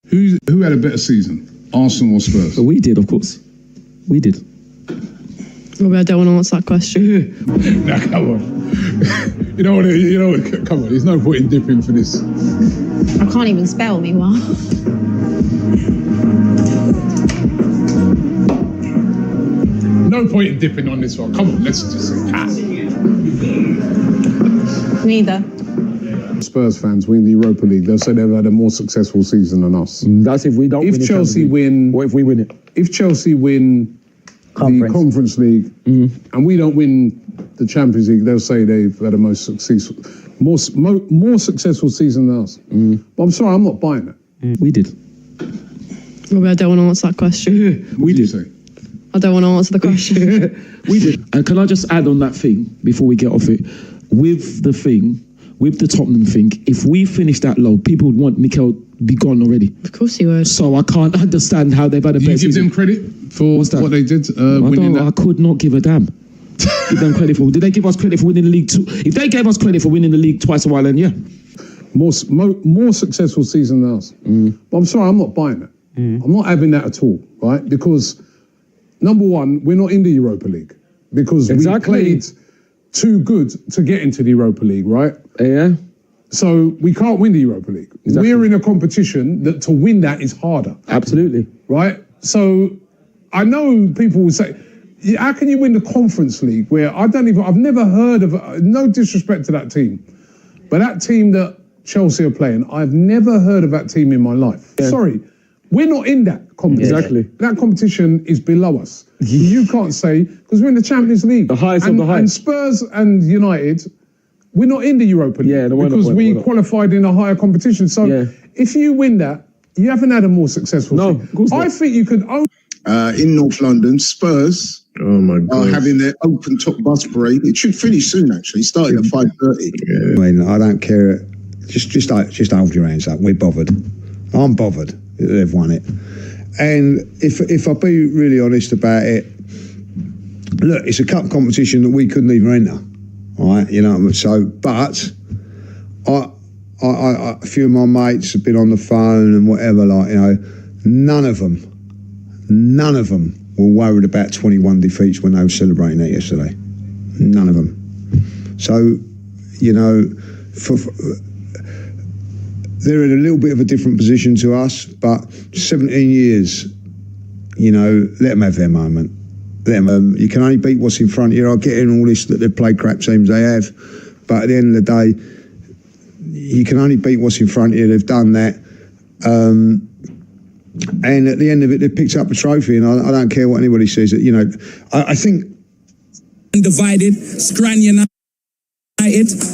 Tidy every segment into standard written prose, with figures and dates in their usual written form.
Who had a better season, Arsenal or Spurs? But we did, of course. We did. Robbie, I don't want to answer that question. Nah, come on. You know what? Come on. There's no point in dipping for this. I can't even spell, meanwhile. No point in dipping on this one. Come on, let's just say Neither. Spurs fans win the Europa League, they'll say they've had a more successful season than us. That's if we don't win. If Chelsea win... What if we win it? If Chelsea win the Conference League and we don't win the Champions League, they'll say they've had a more successful season than us. But I'm sorry, I'm not buying it. We did. Robbie, I don't want to answer that question. We did. Say? I don't want to answer the question. We did. And can I just add on that thing before we get off it? With the Tottenham thing, if we finish that low, people would want Mikel be gone already. Of course he would. So I can't understand how they've had a better season. Do you give them credit for what they did? I could not give a damn. Give them credit for. Did they give us credit for winning the league too? If they gave us credit for winning the league twice a while, then yeah. More successful season than us. But I'm sorry, I'm not buying it. I'm not having that at all, right? Because number one, we're not in the Europa League because we played too good to get into the Europa League, right? Yeah. So we can't win the Europa League. Exactly. We're in a competition that to win that is harder. Absolutely. Right? So I know people will say, how can you win the Conference League where I've never heard of, no disrespect to that team, but that team that Chelsea are playing, I've never heard of that team in my life. Yeah. Sorry, we're not in that competition. Exactly. That competition is below us. You can't say, because we're in the Champions League. The highest of the highest. And Spurs and United, we're not in the Europa League because we qualified in a higher competition. So if you win that, you haven't had a more successful season. Of course not. I think you could own... in North London, Spurs are having their open top bus parade. It should finish soon, actually, starting at 5:30. I mean, I don't care. Just hold your hands up. We're bothered. I'm bothered that they've won it. And if I be really honest about it, look, it's a cup competition that we couldn't even enter. All right, you know. So, but I a few of my mates have been on the phone and whatever, like, you know, none of them were worried about 21 defeats when they were celebrating that yesterday. None of them. So, you know, they're in a little bit of a different position to us, but 17 years, you know, let them have their moment. You can only beat what's in front of you. I get in all this that they've played crap teams, they have, but at the end of the day, you can only beat what's in front of you. They've done that. And at the end of it, they've picked up a trophy, and I don't care what anybody says. You know, I think... Undivided, Scran United.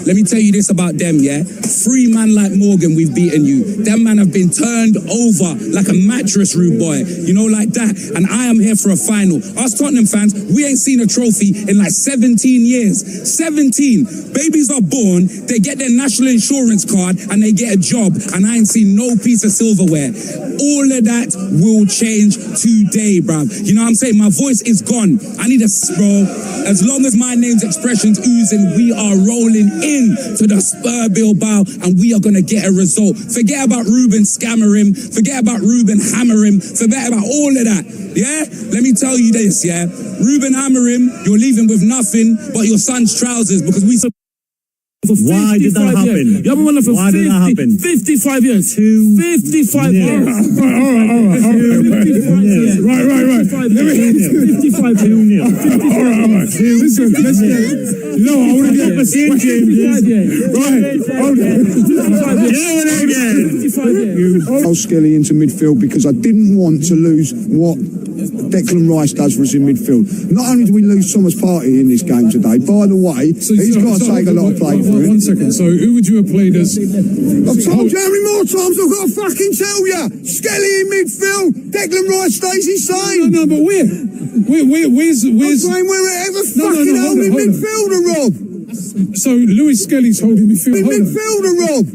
Let me tell you this about them, yeah? 3 man like Morgan, we've beaten you. Them man have been turned over like a mattress, rude boy. You know, like that. And I am here for a final. Us Tottenham fans, we ain't seen a trophy in like 17 years. 17. Babies are born, they get their national insurance card, and they get a job. And I ain't seen no piece of silverware. All of that will change today, bruv. You know what I'm saying? My voice is gone. I need a bro. As long as my name's expressions oozing, we are rolling in to the Spur Bilbao, and we are going to get a result. Forget about Ruben scammer him. Forget about Ruben hammer him. Forget about all of that. Yeah? Let me tell you this, yeah? Ruben hammer him, you're leaving with nothing but your son's trousers, because we... Why did that happen? You haven't won it for 55 years. 55 years. Right. 55 years. All right. Listen, you know, I want to get the same Right. Hold on. I'll Skelly into midfield because I didn't want to lose what Declan Rice does for us in midfield. Not only do we lose Thomas Partey in this game today, by the way, he's got to take a lot of play for it. 1 second. So who would you have played as? I've told you how many more times I've got to fucking tell you. Skelly in midfield, Declan Rice stays the same. No, but where's? I'm saying wherever fucking holding midfielder, Rob. So Lewis Skelly's holding midfielder. Midfielder, Rob.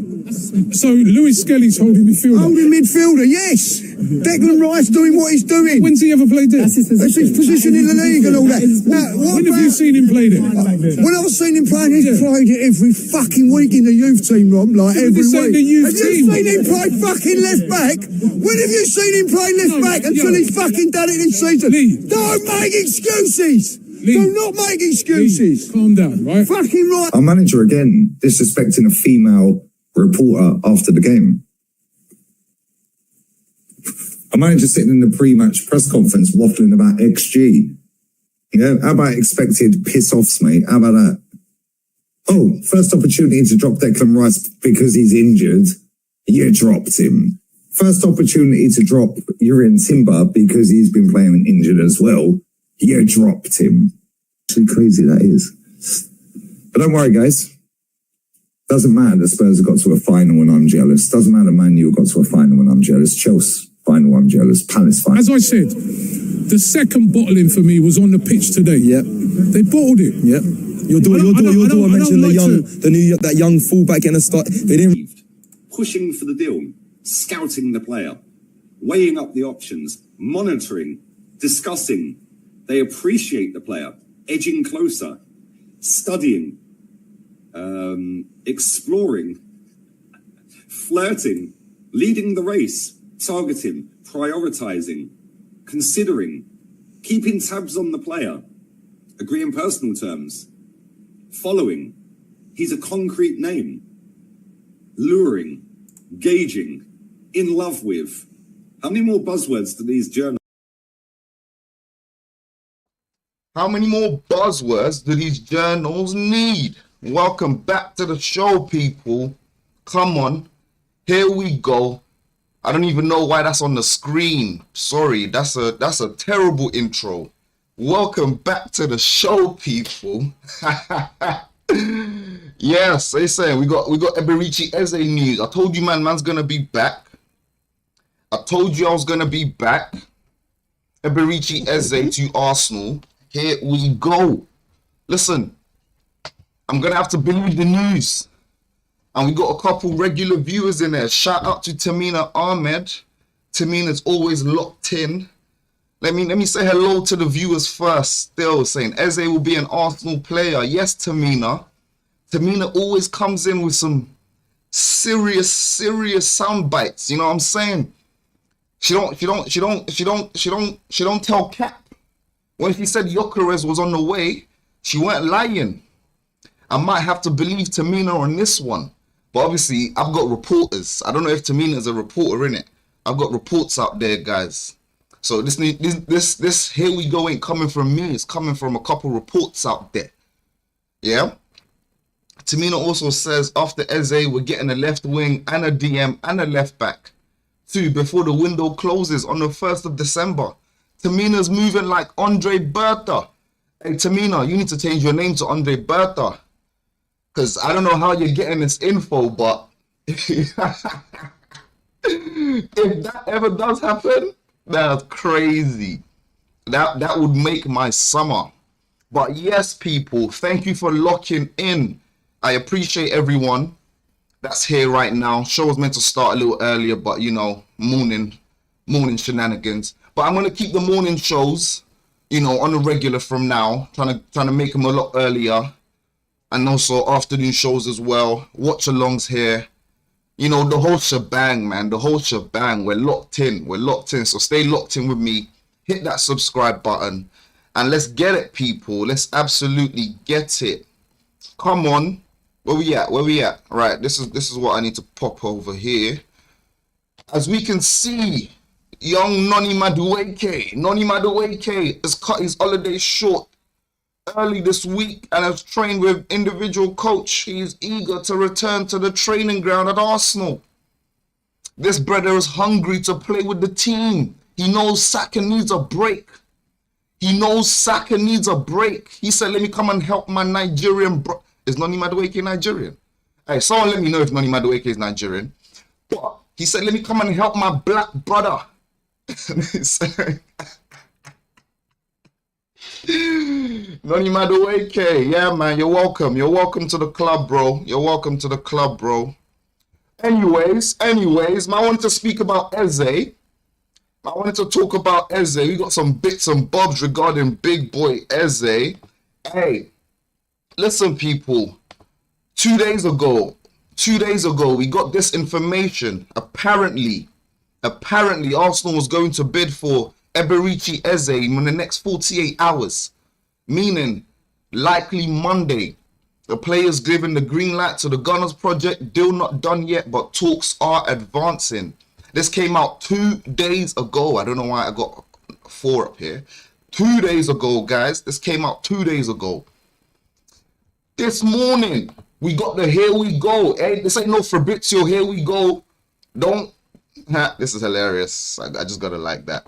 So Lewis Skelly's holding midfielder. Holding midfielder, yes. Declan Rice doing what he's doing. When's he ever played there? That's his position in the league and all that. When have you seen him play there? When I've seen him playing, he's played it every fucking week in the youth team, Rob, like every week. Have you seen him play fucking left back? When have you seen him play left back until he's fucking done it this season? Don't make excuses. Do not make excuses. Calm down, right? Fucking right. Our manager again disrespecting a female reporter after the game. Our manager sitting in the pre-match press conference waffling about XG. How about expected piss-offs, mate? How about that? Oh, first opportunity to drop Declan Rice because he's injured. You dropped him. First opportunity to drop Urian Timber because he's been playing injured as well. You dropped him. Actually crazy, that is. But don't worry, guys. Doesn't matter that Spurs have got to a final when I'm jealous. Doesn't matter Man U got to a final when I'm jealous. Chelsea final, I'm jealous. Palace final. As I said, the second bottling for me was on the pitch today. Yep. They bottled it. Yep. Your door mentioned that young fullback getting a start. They didn't. Pushing for the deal, scouting the player, weighing up the options, monitoring, discussing. They appreciate the player, edging closer, studying, exploring, flirting, leading the race, targeting, prioritizing, considering, keeping tabs on the player, agreeing personal terms, following. He's a concrete name. Luring, gauging, in love with. How many more buzzwords do these journalists? How many more buzzwords do these journals need? Welcome back to the show, people. Come on, here we go. I don't even know why that's on the screen. Sorry, that's a terrible intro. Welcome back to the show, people. Yes, they say we got Eberechi Eze news. I told you, man's gonna be back. I told you I was gonna be back. Eberechi Eze to Arsenal. Here we go. Listen, I'm gonna have to believe the news. And we got a couple regular viewers in there. Shout out to Tamina Ahmed. Tamina's always locked in. Let me say hello to the viewers first. Still saying Eze will be an Arsenal player. Yes, Tamina. Tamina always comes in with some serious sound bites. You know what I'm saying? She don't tell cap. When she said Gyökeres was on the way, she weren't lying. I might have to believe Tamina on this one. But obviously, I've got reporters. I don't know if Tamina is a reporter, innit? I've got reports out there, guys. So this here we go ain't coming from me. It's coming from a couple reports out there. Yeah? Tamina also says, after Eze, we're getting a left wing and a DM and a left back. 2 before the window closes on the 1st of December. Tamina's moving like Andre Berta. Hey, Tamina, you need to change your name to Andre Berta. Because I don't know how you're getting this info, but if that ever does happen, that's crazy. That would make my summer. But yes, people, thank you for locking in. I appreciate everyone that's here right now. Show was meant to start a little earlier, but you know, morning shenanigans. But I'm gonna keep the morning shows, you know, on the regular from now. Trying to make them a lot earlier, and also afternoon shows as well. Watch alongs here, you know, the whole shebang, man. The whole shebang. We're locked in. So stay locked in with me. Hit that subscribe button, and let's get it, people. Let's absolutely get it. Come on. Where we at? Right, this is what I need to pop over here. As we can see, young Noni Madueke has cut his holiday short early this week and has trained with individual coach. He is eager to return to the training ground at Arsenal. This brother is hungry to play with the team. He knows Saka needs a break. He said, let me come and help my Nigerian bro. Is Noni Madueke Nigerian? Hey, someone let me know if Noni Madueke is Nigerian. But he said, let me come and help my black brother. Noni Madueke, yeah, man, you're welcome. You're welcome to the club, bro. Anyways, I want to speak about Eze. I wanted to talk about Eze. We got some bits and bobs regarding big boy Eze. Hey, listen, people. 2 days ago, we got this information. Apparently, Arsenal was going to bid for Eberechi Eze in the next 48 hours, meaning likely Monday. The players given the green light to the Gunners project. Deal not done yet, but talks are advancing. This came out 2 days ago. I don't know why I got 4 up here. 2 days ago, guys. This came out 2 days ago. This morning, we got the here we go. Hey, this ain't no Fabrizio, here we go. Don't. This is hilarious. I just gotta like that.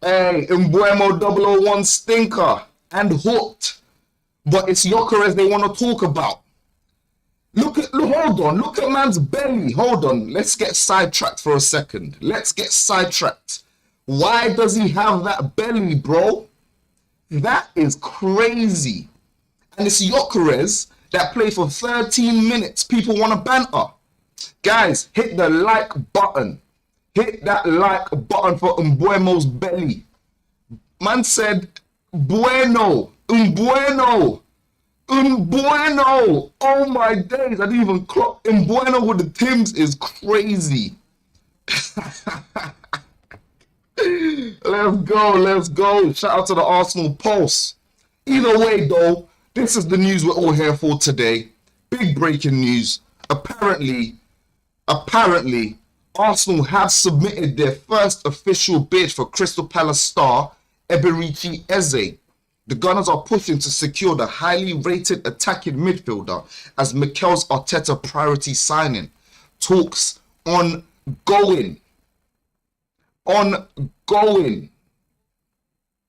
Hey, Mbuemo 001 stinker and hooked. But it's Gyökeres they want to talk about. Hold on, look at man's belly. Hold on, let's get sidetracked for a second. Why does he have that belly, bro? That is crazy. And it's Gyökeres that played for 13 minutes. People want to banter. Guys, hit the like button. Hit that like button for Mbuemo's belly. Man said, bueno, Mbueno. Oh my days, I didn't even clock. Mbueno with the Tims is crazy. Let's go. Shout out to the Arsenal Pulse. Either way though, this is the news we're all here for today. Big breaking news. Apparently, Arsenal have submitted their first official bid for Crystal Palace star Eberechi Eze. The Gunners are pushing to secure the highly rated attacking midfielder as Mikel's Arteta priority signing. Talks ongoing.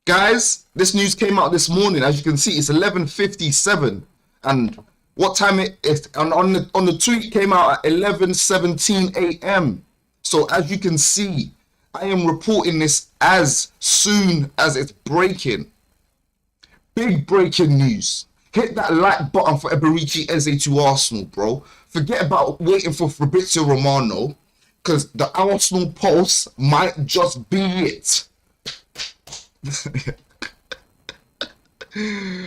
Guys, this news came out this morning. As you can see, it's 11:57, and what time it is on the tweet came out at 11:17 a.m. So as you can see, I am reporting this as soon as it's breaking. Big breaking news. Hit that like button for Eberechi Eze to Arsenal, bro. Forget about waiting for Fabrizio Romano, because the Arsenal Pulse might just be it.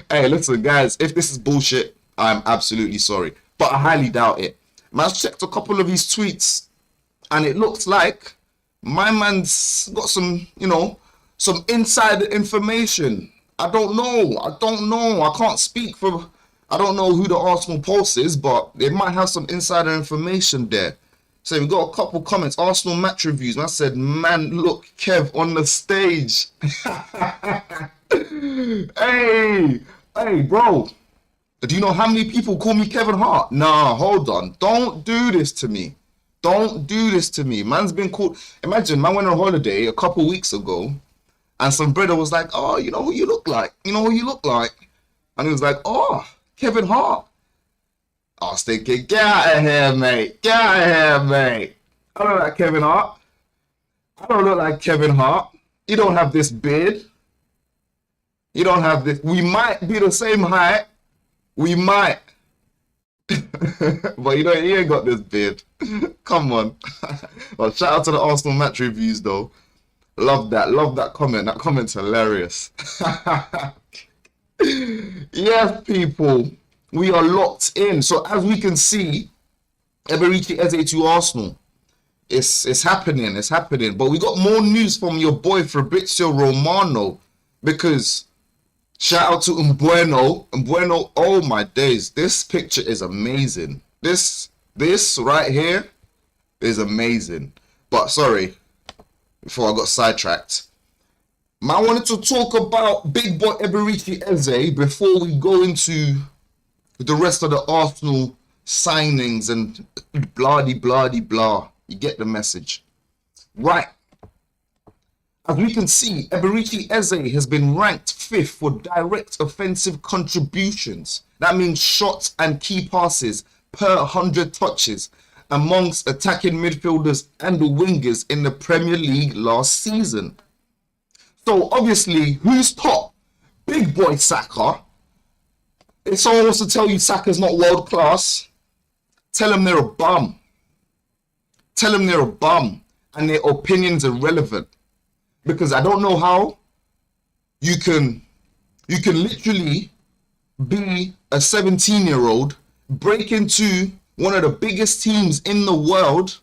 Hey, listen, guys, if this is bullshit, I'm absolutely sorry. But I highly doubt it. Man, I've checked a couple of his tweets, and it looks like my man's got some, some insider information. I don't know. I can't speak for... I don't know who the Arsenal Pulse is, but they might have some insider information there. So we got a couple comments. Arsenal match reviews. And I said, man, look, Kev on the stage. Hey, bro. Do you know how many people call me Kevin Hart? Nah, hold on. Don't do this to me. Man's been called... Imagine, man went on holiday a couple weeks ago, and some brother was like, oh, you know who you look like? And he was like, oh, Kevin Hart. I was thinking, get out of here, mate. I don't look like Kevin Hart. You don't have this beard. You don't have this. We might be the same height. We might. But you ain't got this beard. Come on. Well, shout out to the Arsenal match reviews, though. Love that comment. That comment's hilarious. Yes, people, we are locked in. So as we can see, Eberechi Eze to Arsenal. It's happening. But we got more news from your boy Fabrizio Romano, because shout out to Mbueno. Oh my days, this picture is amazing. This right here is amazing. But sorry, before I got sidetracked, I wanted to talk about big boy Eberechi Eze before we go into the rest of the Arsenal signings and blah. You get the message, right? As we can see, Eberechi Eze has been ranked 5th for direct offensive contributions. That means shots and key passes per 100 touches amongst attacking midfielders and the wingers in the Premier League last season. So obviously, who's top? Big boy Saka. If someone wants to tell you Saka's not world class, tell them they're a bum. tell them they're a bum and their opinion's irrelevant. Because I don't know how you can literally be a 17-year-old, break into one of the biggest teams in the world,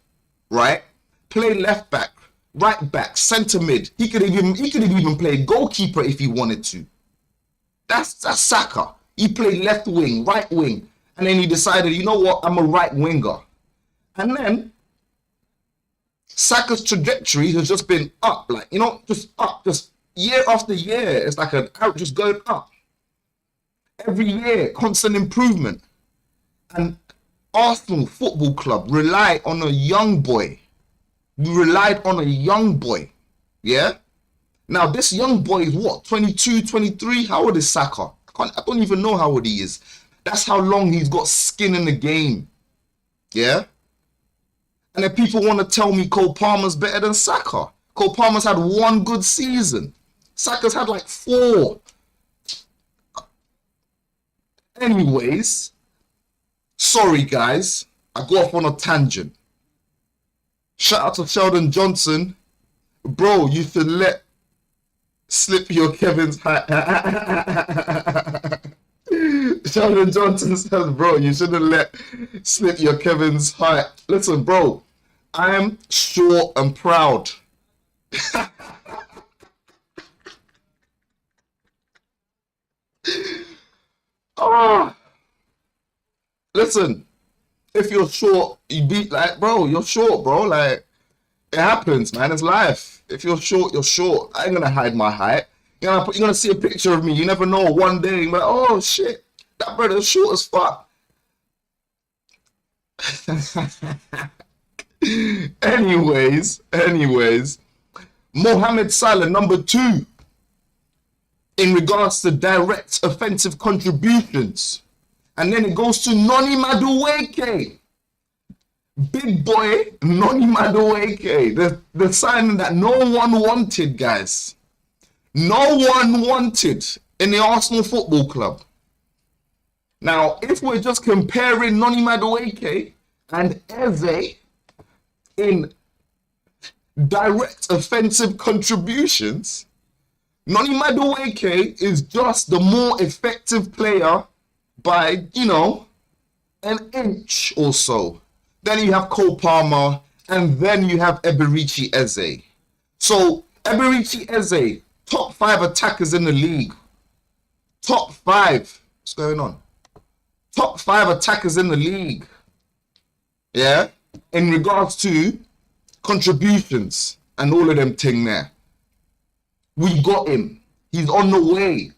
right? Play left back, right back, centre mid. He could have even played goalkeeper if he wanted to. That's Saka. He played left wing, right wing, and then he decided, you know what, I'm a right winger. And then Saka's trajectory has just been up, like, you know, just up, just year after year. It's like an arrow just going up. Every year, constant improvement. And Arsenal Football Club rely on a young boy. We relied on a young boy. Yeah? Now, this young boy is what? 22, 23? How old is Saka? I don't even know how old he is. That's how long he's got skin in the game. Yeah? And then people want to tell me Cole Palmer's better than Saka. Cole Palmer's had one good season. Saka's had like 4. Anyways, sorry guys, I go off on a tangent. Shout out to Sheldon Johnson. Bro, you should let slip your Kevin's hat. Sheldon Johnson says, bro, you shouldn't let slip your Kevin's height. Listen, bro, I am short and proud. Listen, if you're short, you beat, like, bro, you're short, bro. Like, it happens, man. It's life. If you're short, you're short. I ain't gonna hide my height. You're gonna see a picture of me. You never know. One day, you're like, oh shit, that brother's short as fuck. Anyways, Mohamed Salah, number 2. In regards to direct offensive contributions. And then it goes to Noni Madueke. Big boy Noni Madueke. The signing that no one wanted, guys. No one wanted in the Arsenal Football Club. Now, if we're just comparing Noni Madueke and Eze in direct offensive contributions, Noni Madueke is just the more effective player by, you know, an inch or so. Then you have Cole Palmer, and then you have Eberechi Eze. So, Eberechi Eze, top 5 attackers in the league. Top 5. What's going on? Top 5 attackers in the league. Yeah? In regards to contributions and all of them thing there. We got him. He's on the way.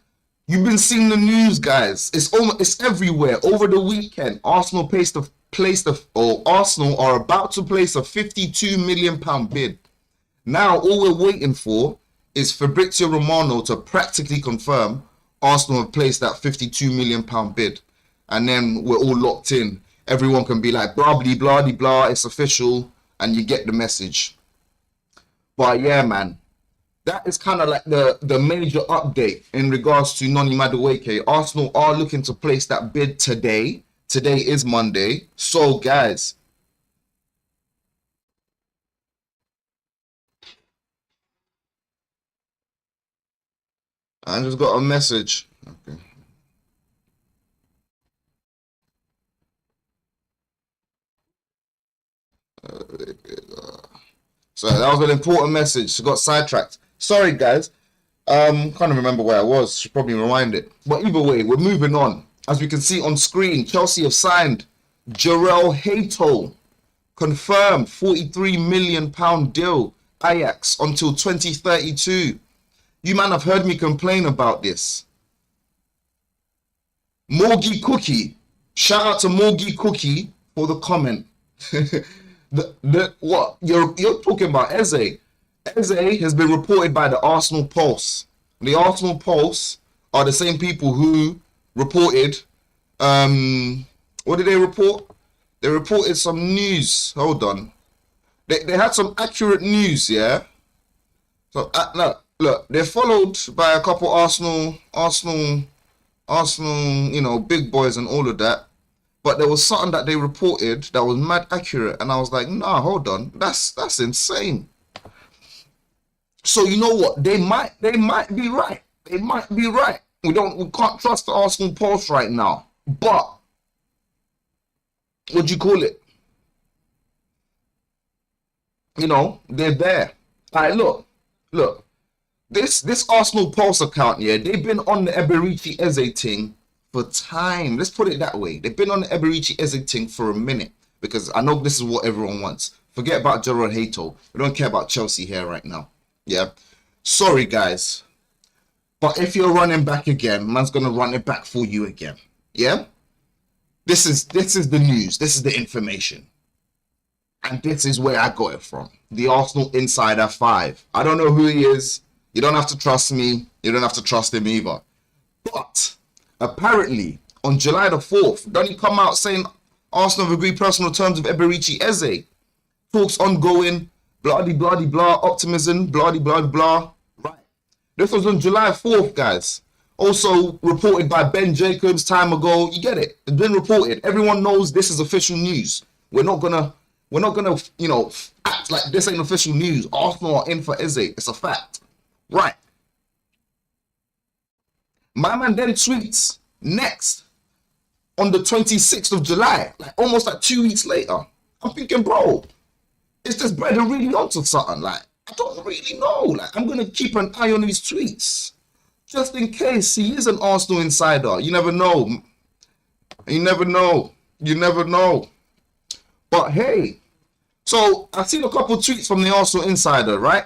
You've been seeing the news, guys. It's everywhere. Over the weekend, Arsenal Arsenal are about to place a £52 million bid. Now, all we're waiting for is Fabrizio Romano to practically confirm Arsenal have placed that £52 million bid. And then we're all locked in. Everyone can be like, blah, blah, blah, blah, it's official. And you get the message. But yeah, man. That is kind of like the major update in regards to Noni Madueke. Arsenal are looking to place that bid today. Today is Monday. So, guys, I just got a message. Okay. So that was an important message. Got sidetracked. Sorry, guys. Can't remember where I was. Should probably rewind it. But either way, we're moving on. As we can see on screen, Chelsea have signed Jarell Hato. Confirmed £43 million deal. Ajax until 2032. You man have heard me complain about this. Morgie Cookie. Shout out to Morgie Cookie for the comment. What you're talking about? Eze has been reported by the Arsenal Pulse. The Arsenal Pulse are the same people who reported. What did they report? They reported some news. Hold on. They had some accurate news. Yeah. So look, they're followed by a couple Arsenal, you know, big boys and all of that. but there was something that they reported that was mad accurate, and I was like, nah, hold on, that's insane. So you know what? They might be right. They might be right. We can't trust the Arsenal pulse right now. But what do you call it? You know, they're there. All right, look. This Arsenal pulse account, yeah, they've been on the Eberechi Eze thing for time. Let's put it that way. They've been on the Eberechi Eze thing for a minute, because I know this is what everyone wants. Forget about Gerard Hato. We don't care about Chelsea here right now. Yeah. Sorry, guys. But if you're running back again, man's going to run it back for you again. Yeah? This is the news. This is the information. And this is where I got it from. The Arsenal Insider 5. I don't know who he is. You don't have to trust me. You don't have to trust him either. But apparently, on July the 4th, don't he come out saying Arsenal have agreed personal terms with Eberechi Eze? Talks ongoing, blah, optimism, blah. Right. This was on July 4th, guys. Also reported by Ben Jacobs time ago. You get it. It's been reported. Everyone knows this is official news. We're not gonna, you know, act like this ain't official news. Arsenal are in for Eze. It's a fact. Right. My man then tweets next on the 26th of July, like almost like 2 weeks later. I'm thinking, bro, is this brother really onto something? Like, I don't really know. Like, I'm gonna keep an eye on his tweets just in case he is an Arsenal insider. You never know. You never know. But hey, so I've seen a couple of tweets from the Arsenal insider, right?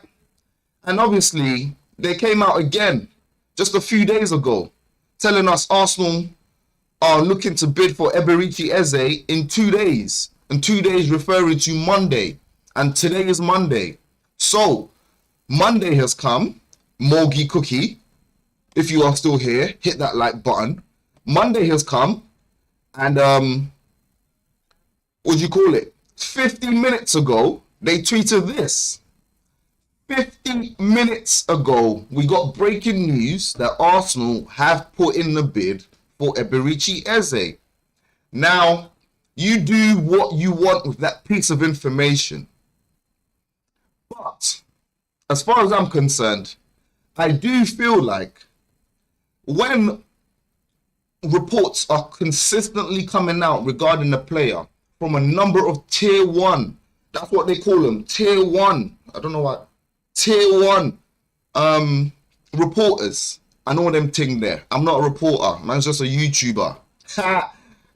And obviously, they came out again just a few days ago telling us Arsenal are looking to bid for Eberechi Eze in 2 days. And 2 days referring to Monday. And today is Monday. So, Monday has come. Morgie Cookie. If you are still here, hit that like button. Monday has come. And, what do you call it? 50 minutes ago, they tweeted this. 50 minutes ago, we got breaking news that Arsenal have put in the bid for Eberechi Eze. Now, you do what you want with that piece of information. But, as far as I'm concerned, I do feel like when reports are consistently coming out regarding the player from a number of tier 1, that's what they call them, tier 1, I don't know what, tier 1 reporters. I know them ting there. I'm not a reporter. Man's just a YouTuber.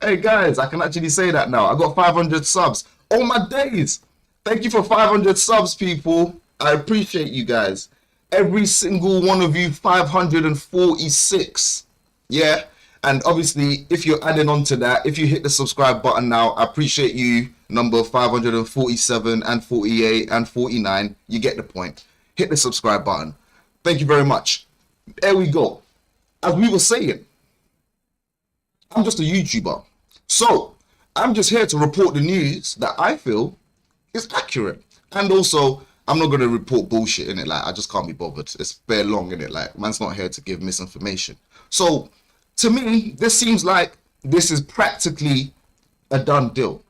Hey guys, I can actually say that now. I got 500 subs. Oh my days. Thank you for 500 subs, people. I appreciate you guys. Every single one of you, 546. Yeah. And obviously, if you're adding on to that, if you hit the subscribe button now, I appreciate you. Number 547 and 48 and 49. You get the point. Hit the subscribe button. Thank you very much. There we go. As we were saying, I'm just a YouTuber. So, I'm just here to report the news that I feel is accurate. And also, I'm not going to report bullshit in it. Like, I just can't be bothered. It's bare long in it. Like, man's not here to give misinformation. So, to me, this seems like this is practically a done deal.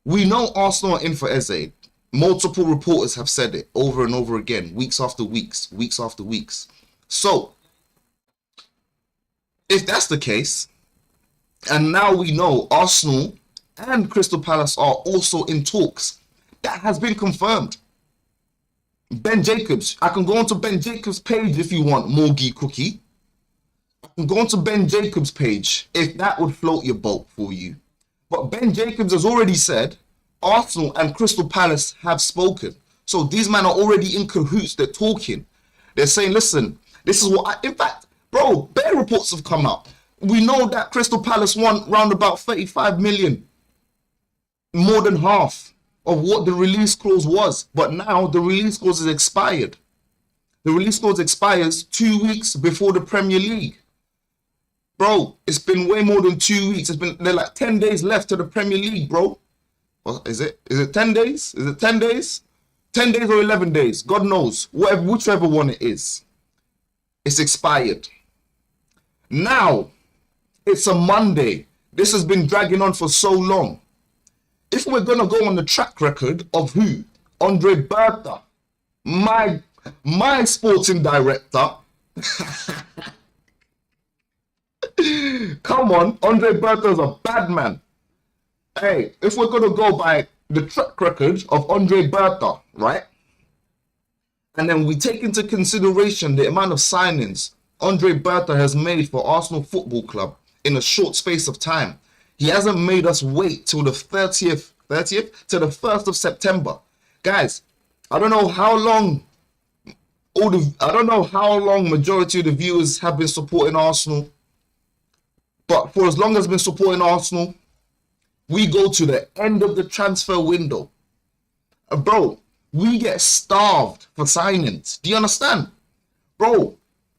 We know Arsenal are in for Eze. Multiple reporters have said it over and over again, weeks after weeks, weeks after weeks. So, if that's the case, and now we know Arsenal and Crystal Palace are also in talks, that has been confirmed. Ben Jacobs, I can go onto Ben Jacobs' page if you want, Morgie Cookie. I can go onto Ben Jacobs' page if that would float your boat for you. But Ben Jacobs has already said Arsenal and Crystal Palace have spoken. So these men are already in cahoots. They're talking. They're saying, listen, this is what in fact, bro, bare reports have come out. We know that Crystal Palace won round about 35 million. More than half of what the release clause was. But now the release clause is expired. The release clause expires 2 weeks before the Premier League. Bro, it's been way more than 2 weeks. They're like 10 days left to the Premier League, bro. What is it? Is it 10 days? Is it 10 days? 10 days or 11 days? God knows. Whichever one it is. It's expired. Now, it's a Monday. This has been dragging on for so long. If we're going to go on the track record of who? Andre Bertha, my sporting director. Come on, Andre Bertha's a bad man. Hey, if we're going to go by the track record of Andre Bertha, right? And then we take into consideration the amount of signings Andre Bertha has made for Arsenal Football Club in a short space of time. He hasn't made us wait till the 30th to the 1st of September. Guys, I don't know how long majority of the viewers have been supporting Arsenal. But for as long as I've been supporting Arsenal, we go to the end of the transfer window. Bro, we get starved for signings. Do you understand? Bro,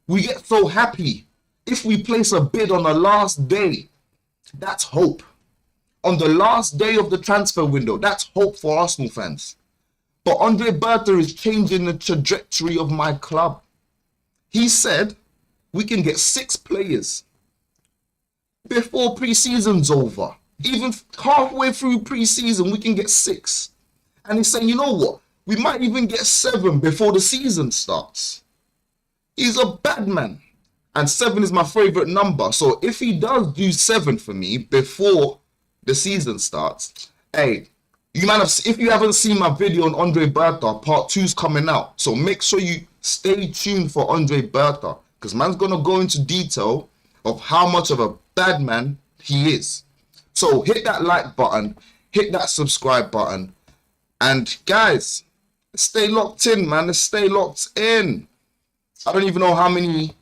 we get so happy. If we place a bid on the last day, that's hope. On the last day of the transfer window, that's hope for Arsenal fans. But Andre Bertha is changing the trajectory of my club. He said we can get 6 players before pre-season's over. Even halfway through pre-season, we can get 6. And he's saying, you know what? We might even get 7 before the season starts. He's a bad man. And 7 is my favorite number. So if he does do 7 for me before the season starts, hey, if you haven't seen my video on Andre Bertha, part 2's coming out. So make sure you stay tuned for Andre Bertha, because man's going to go into detail of how much of a bad man he is. So hit that like button, hit that subscribe button, and guys, stay locked in, man. Let's stay locked in. I don't even know how many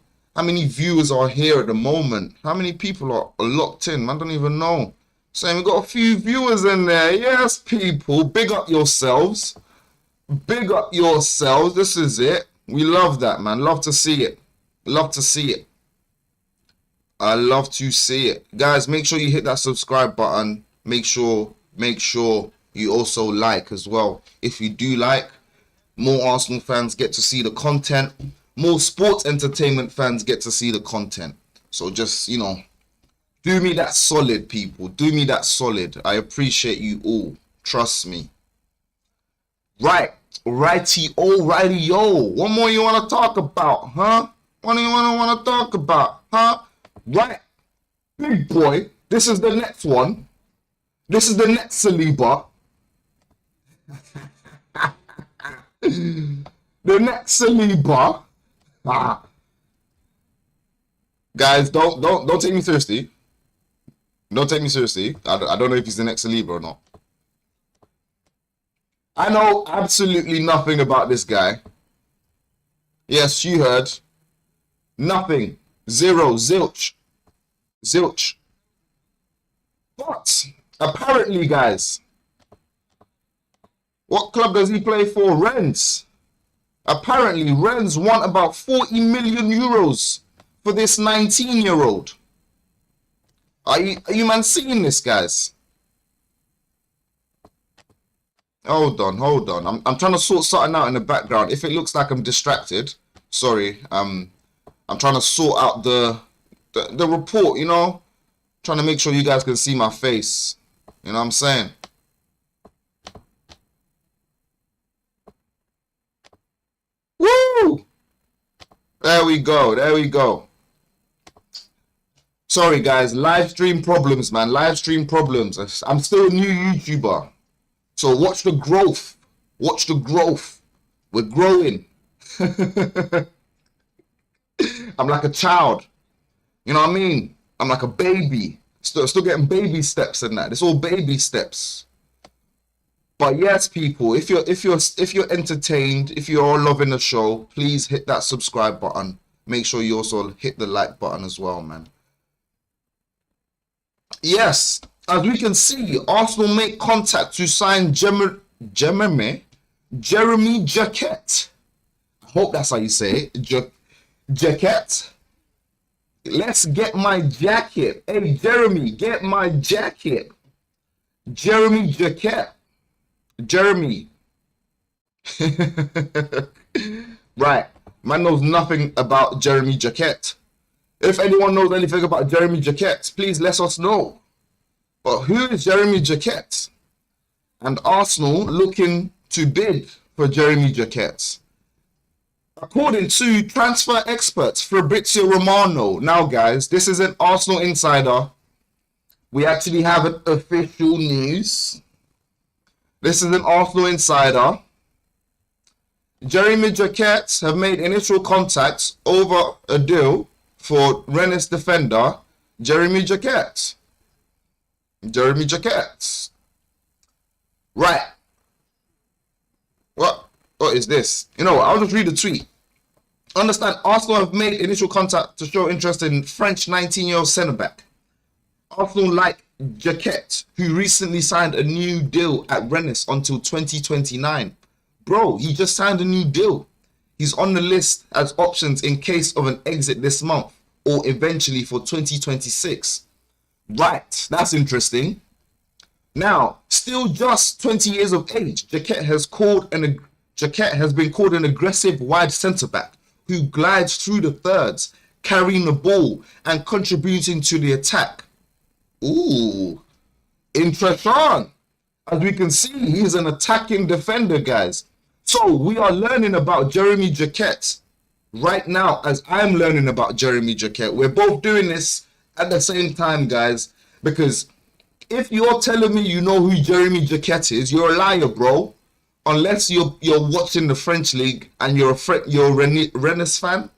viewers are here at the moment. How many people are locked in? I don't even know. Saying we got a few viewers in there. Yes, people, big up yourselves. Big up yourselves. This is it. We love that, man. Love to see it. Love to see it. I love to see it. Guys, make sure you hit that subscribe button. Make sure you also like as well. If you do like, more Arsenal fans get to see the content. More sports entertainment fans get to see the content. So just, you know, do me that solid, people. Do me that solid. I appreciate you all. Trust me. Right. Righty-o. What more you want to talk about, huh? What do you want to talk about, huh? Right. Big boy. This is the next one. This is the next Saliba. The next Saliba. Guys, don't take me seriously. Don't take me seriously. I don't know if he's the next Saliba or not. I know absolutely nothing about this guy. Yes, you heard. Nothing. Zero. Zilch. But apparently, guys, what club does he play for? Rennes. Apparently, Rennes want about 40 million euros for this 19-year-old. Are you man seeing this, guys? Hold on. I'm trying to sort something out in the background. If it looks like I'm distracted, sorry. I'm trying to sort out the report, you know? Trying to make sure you guys can see my face. You know what I'm saying? Woo! There we go. Sorry, guys. Live stream problems, man. Live stream problems. I'm still a new YouTuber. So watch the growth. We're growing. I'm like a child. You know what I mean? I'm like a baby. Still getting baby steps in that. It's all baby steps. But yes, people, if you're entertained, if you're all loving the show, please hit that subscribe button. Make sure you also hit the like button as well, man. Yes, as we can see, Arsenal make contact to sign Jeremy Jacquet. I hope that's how you say it. Jacquet. Let's get my jacket. Hey, Jeremy, get my jacket. Jeremy Jacquet. Jeremy. Right. Man knows nothing about Jeremy Jacquet. If anyone knows anything about Jeremy Jacquet, please let us know. But who is Jeremy Jacquet? And Arsenal looking to bid for Jeremy Jacquet. According to transfer experts Fabrizio Romano. Now, guys, this is an Arsenal insider. We actually have an official news. This is an Arsenal insider. Jeremy Jacquet have made initial contacts over a deal for Rennes defender Jeremy Jacquet. Jeremy Jacquet. Right. What is this? You know what? I'll just read the tweet. Understand, Arsenal have made initial contact to show interest in French 19-year-old centre-back. Arsenal like Jacquet, who recently signed a new deal at Rennes until 2029. Bro, he just signed a new deal. He's on the list as options in case of an exit this month or eventually for 2026. Right, that's interesting. Now, still just 20 years of age, Jacquet has been called an aggressive wide centre-back who glides through the thirds, carrying the ball and contributing to the attack. Ooh, interesting. As we can see, he's an attacking defender, guys. So we are learning about Jeremy Jacquet right now as I'm learning about Jeremy Jacquet. We're both doing this at the same time, guys, because if you're telling me you know who Jeremy Jacquet is, you're a liar, bro. Unless you're watching the French league and you're a Rennes fan.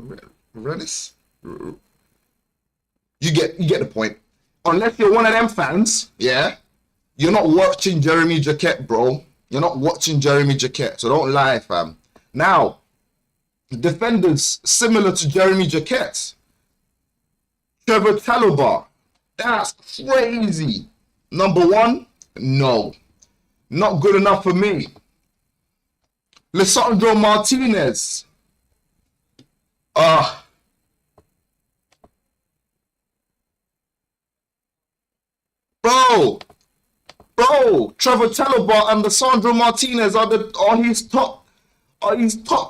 Rennes? You get the point. Unless you're one of them fans, yeah, you're not watching Jeremy Jacquet, bro. You're not watching Jeremy Jacquet, so don't lie, fam. Now, defenders similar to Jeremy Jacquet. Trevor Chalobah. That's crazy. Number one, no. Not good enough for me. Lisandro Martinez. Bro, Trevor Chalobah and Lisandro Martinez are his top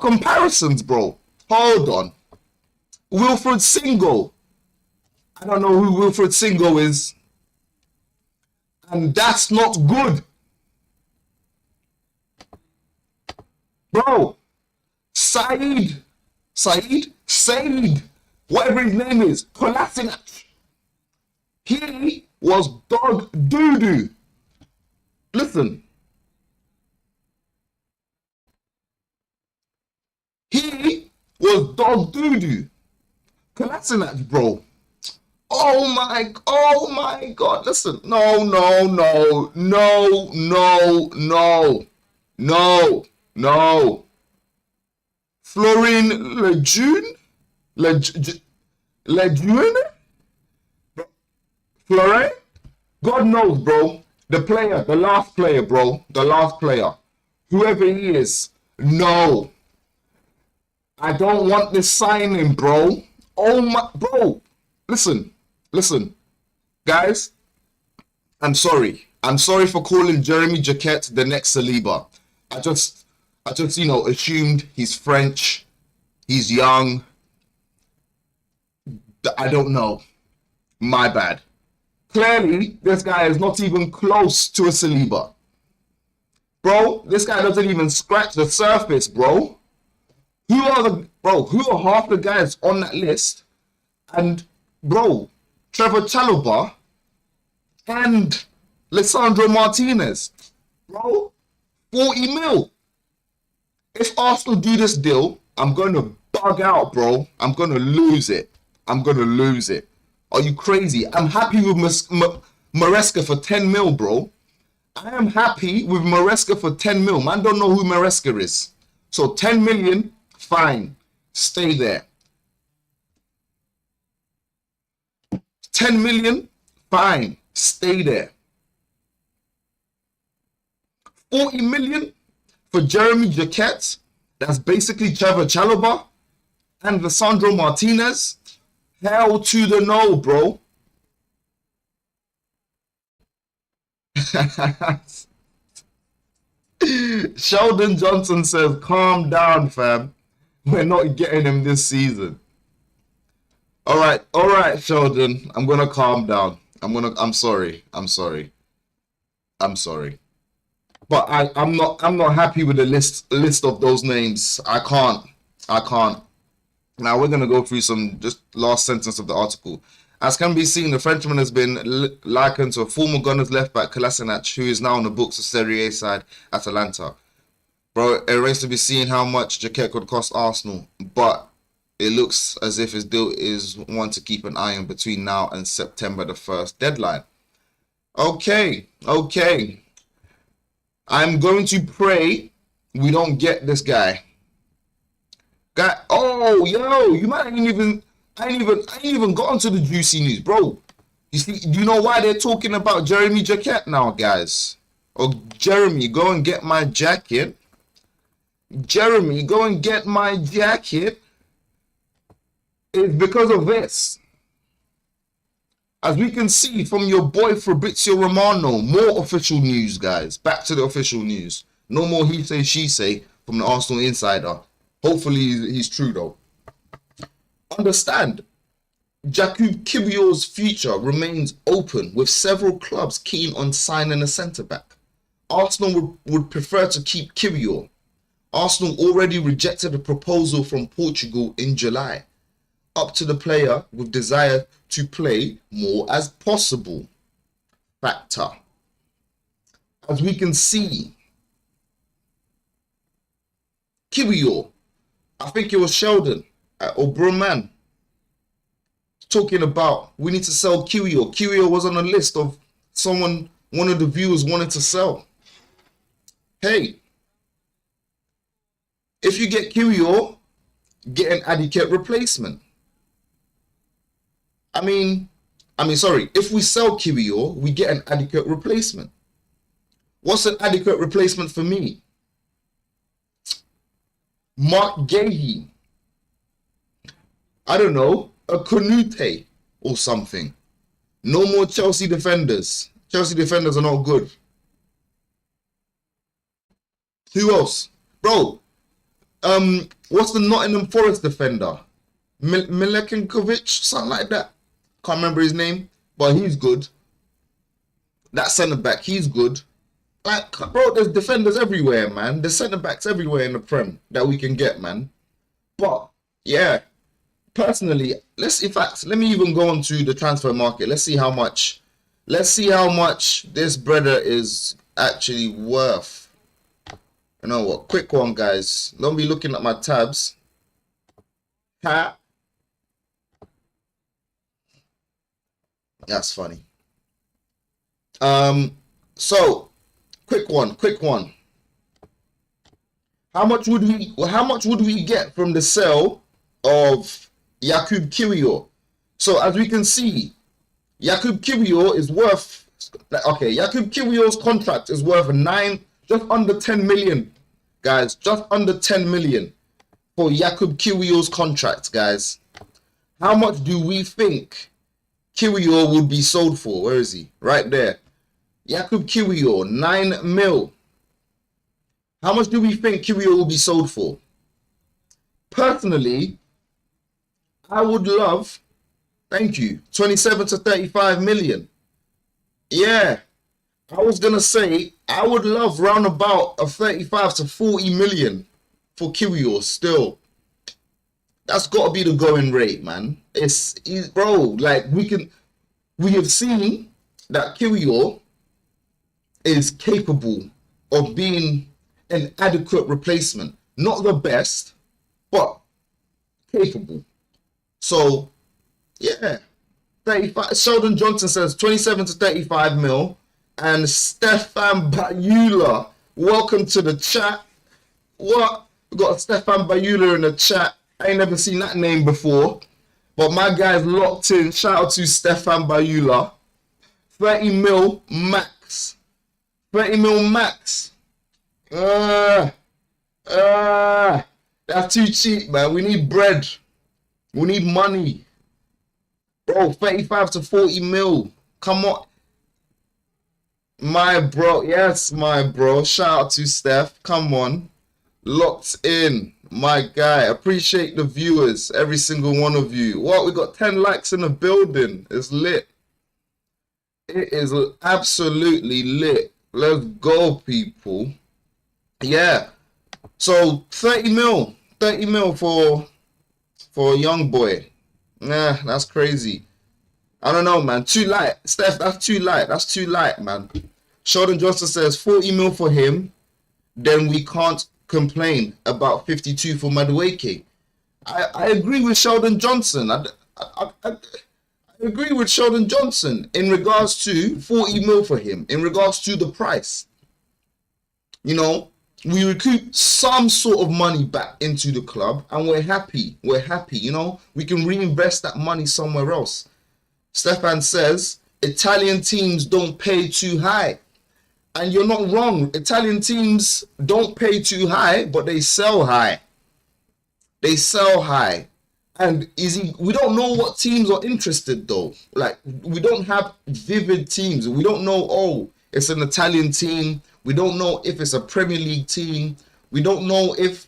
comparisons, bro. Hold on. Wilfred Singo. I don't know who Wilfred Singo is. And that's not good. Bro, Said, whatever his name is, Kolasinac. He was dog doo-doo. Listen. He was dog doo-doo. Kolasinac, bro. Oh my God. Listen. No. Florine Lejeune? Florine? God knows, bro. The last player, bro. The last player. Whoever he is. No. I don't want this signing, bro. Oh my, bro. Listen. Guys, I'm sorry for calling Jeremy Jacquet the next Saliba. I just, assumed he's French, he's young. I don't know. My bad. Clearly, this guy is not even close to a Saliba. Bro, this guy doesn't even scratch the surface, bro. Who are half the guys on that list? And, bro, Trevor Chalobah and Lisandro Martinez. Bro, 40 mil. If Arsenal do this deal, I'm going to bug out, bro. I'm going to lose it. Are you crazy? I'm happy with Maresca for 10 mil, bro. I am happy with Maresca for 10 mil. Man, don't know who Maresca is. So 10 million, fine. Stay there. 10 million, fine. Stay there. 40 million for Jeremy Jacquet. That's basically Trevor Chalobah and Lisandro Martinez. Hell to the no, bro. Sheldon Johnson says, calm down, fam. We're not getting him this season. All right, Sheldon. I'm going to calm down. I'm sorry. But I'm not happy with the list of those names. I can't. Now we're gonna go through some just last sentence of the article. As can be seen, the Frenchman has been likened to a former Gunners left back Kolasinac, who is now on the books of Serie A side Atalanta. Bro, it remains to be seen how much Jacquet could cost Arsenal, but it looks as if his deal is one to keep an eye on between now and September the 1st deadline. Okay. I'm going to pray we don't get this guy. Oh, yo, you might ain't even gotten to the juicy news, bro. You see, do you know why they're talking about Jeremy Jacquet now, guys? Oh, Jeremy, go and get my jacket. Jeremy, go and get my jacket. It's because of this. As we can see from your boy Fabrizio Romano, more official news, guys. Back to the official news. No more he say, she say from the Arsenal insider. Hopefully he's true though. Understand, Jakub Kiwior's future remains open with several clubs keen on signing a centre-back. Arsenal would prefer to keep Kiwior. Arsenal already rejected a proposal from Portugal in July. Up to the player with desire to play more as possible. Factor. As we can see, Kiwior, I think it was Sheldon or Broman talking about we need to sell Kiwior. Kiwior was on a list of one of the viewers wanted to sell. Hey, if you get Kiwior, get an adequate replacement. If we sell Kiwior, we get an adequate replacement. What's an adequate replacement for me? Mark Gahey. I don't know, a Canute or something. No more Chelsea defenders. Chelsea defenders are not good. Who else? Bro, what's the Nottingham Forest defender? Milenkovic, something like that. Can't remember his name, but he's good. That centre-back, he's good. Like, bro, there's defenders everywhere, man. There's centre-backs everywhere in the Prem that we can get, man. But, yeah, personally, let me even go on to the transfer market. Let's see how much this brother is actually worth. You know what? Quick one, guys. Don't be looking at my tabs. That's funny. So quick one. How much would we get from the sale of Jakub Kiwior? So as we can see, Jakub Kiwior is worth Jakub Kiwior's contract is worth just under 10 million, guys. Just under 10 million for Jakub Kiwior's contract, guys. How much do we think Kiwior would be sold for? Where is he? Right there. Jakub Kiwior, 9 mil. How much do we think Kiwior will be sold for? Personally, I would love, 27 to 35 million. Yeah. I was going to say, I would love round about a 35 to 40 million for Kiwior still. That's got to be the going rate, man. Bro, like we have seen that Kiwior is capable of being an adequate replacement. Not the best, but capable. So, yeah. 35. Sheldon Johnson says 27 to 35 mil. And Stefan Bayula, welcome to the chat. What? We got Stefan Bayula in the chat. I ain't never seen that name before. But my guy's locked in. Shout out to Stefan Bayula. 30 mil max. 30 mil max. That's too cheap, man. We need bread. We need money. Bro, 35 to 40 mil. Come on. My bro. Yes, my bro. Shout out to Steph. Come on. Locked in. My guy. Appreciate the viewers. Every single one of you. What? We got 10 likes in the building. It's lit. It is absolutely lit. Let's go, people. Yeah. So 30 mil for a young boy. Nah, that's crazy. I don't know, man. Too light. Steph, that's too light. That's too light, man. Sheldon Johnson says 40 mil for him. Then we can't complain about 52 for Madueke. I agree with Sheldon Johnson. I agree with Sheldon Johnson in regards to 40 mil for him, in regards to the price. You know, we recoup some sort of money back into the club and we're happy. We're happy, you know. We can reinvest that money somewhere else. Stefan says, Italian teams don't pay too high. And you're not wrong. Italian teams don't pay too high, but they sell high. They sell high. And we don't know what teams are interested though. Like, we don't have vivid teams. We don't know, oh, it's an Italian team. We don't know if it's a Premier League team. We don't know if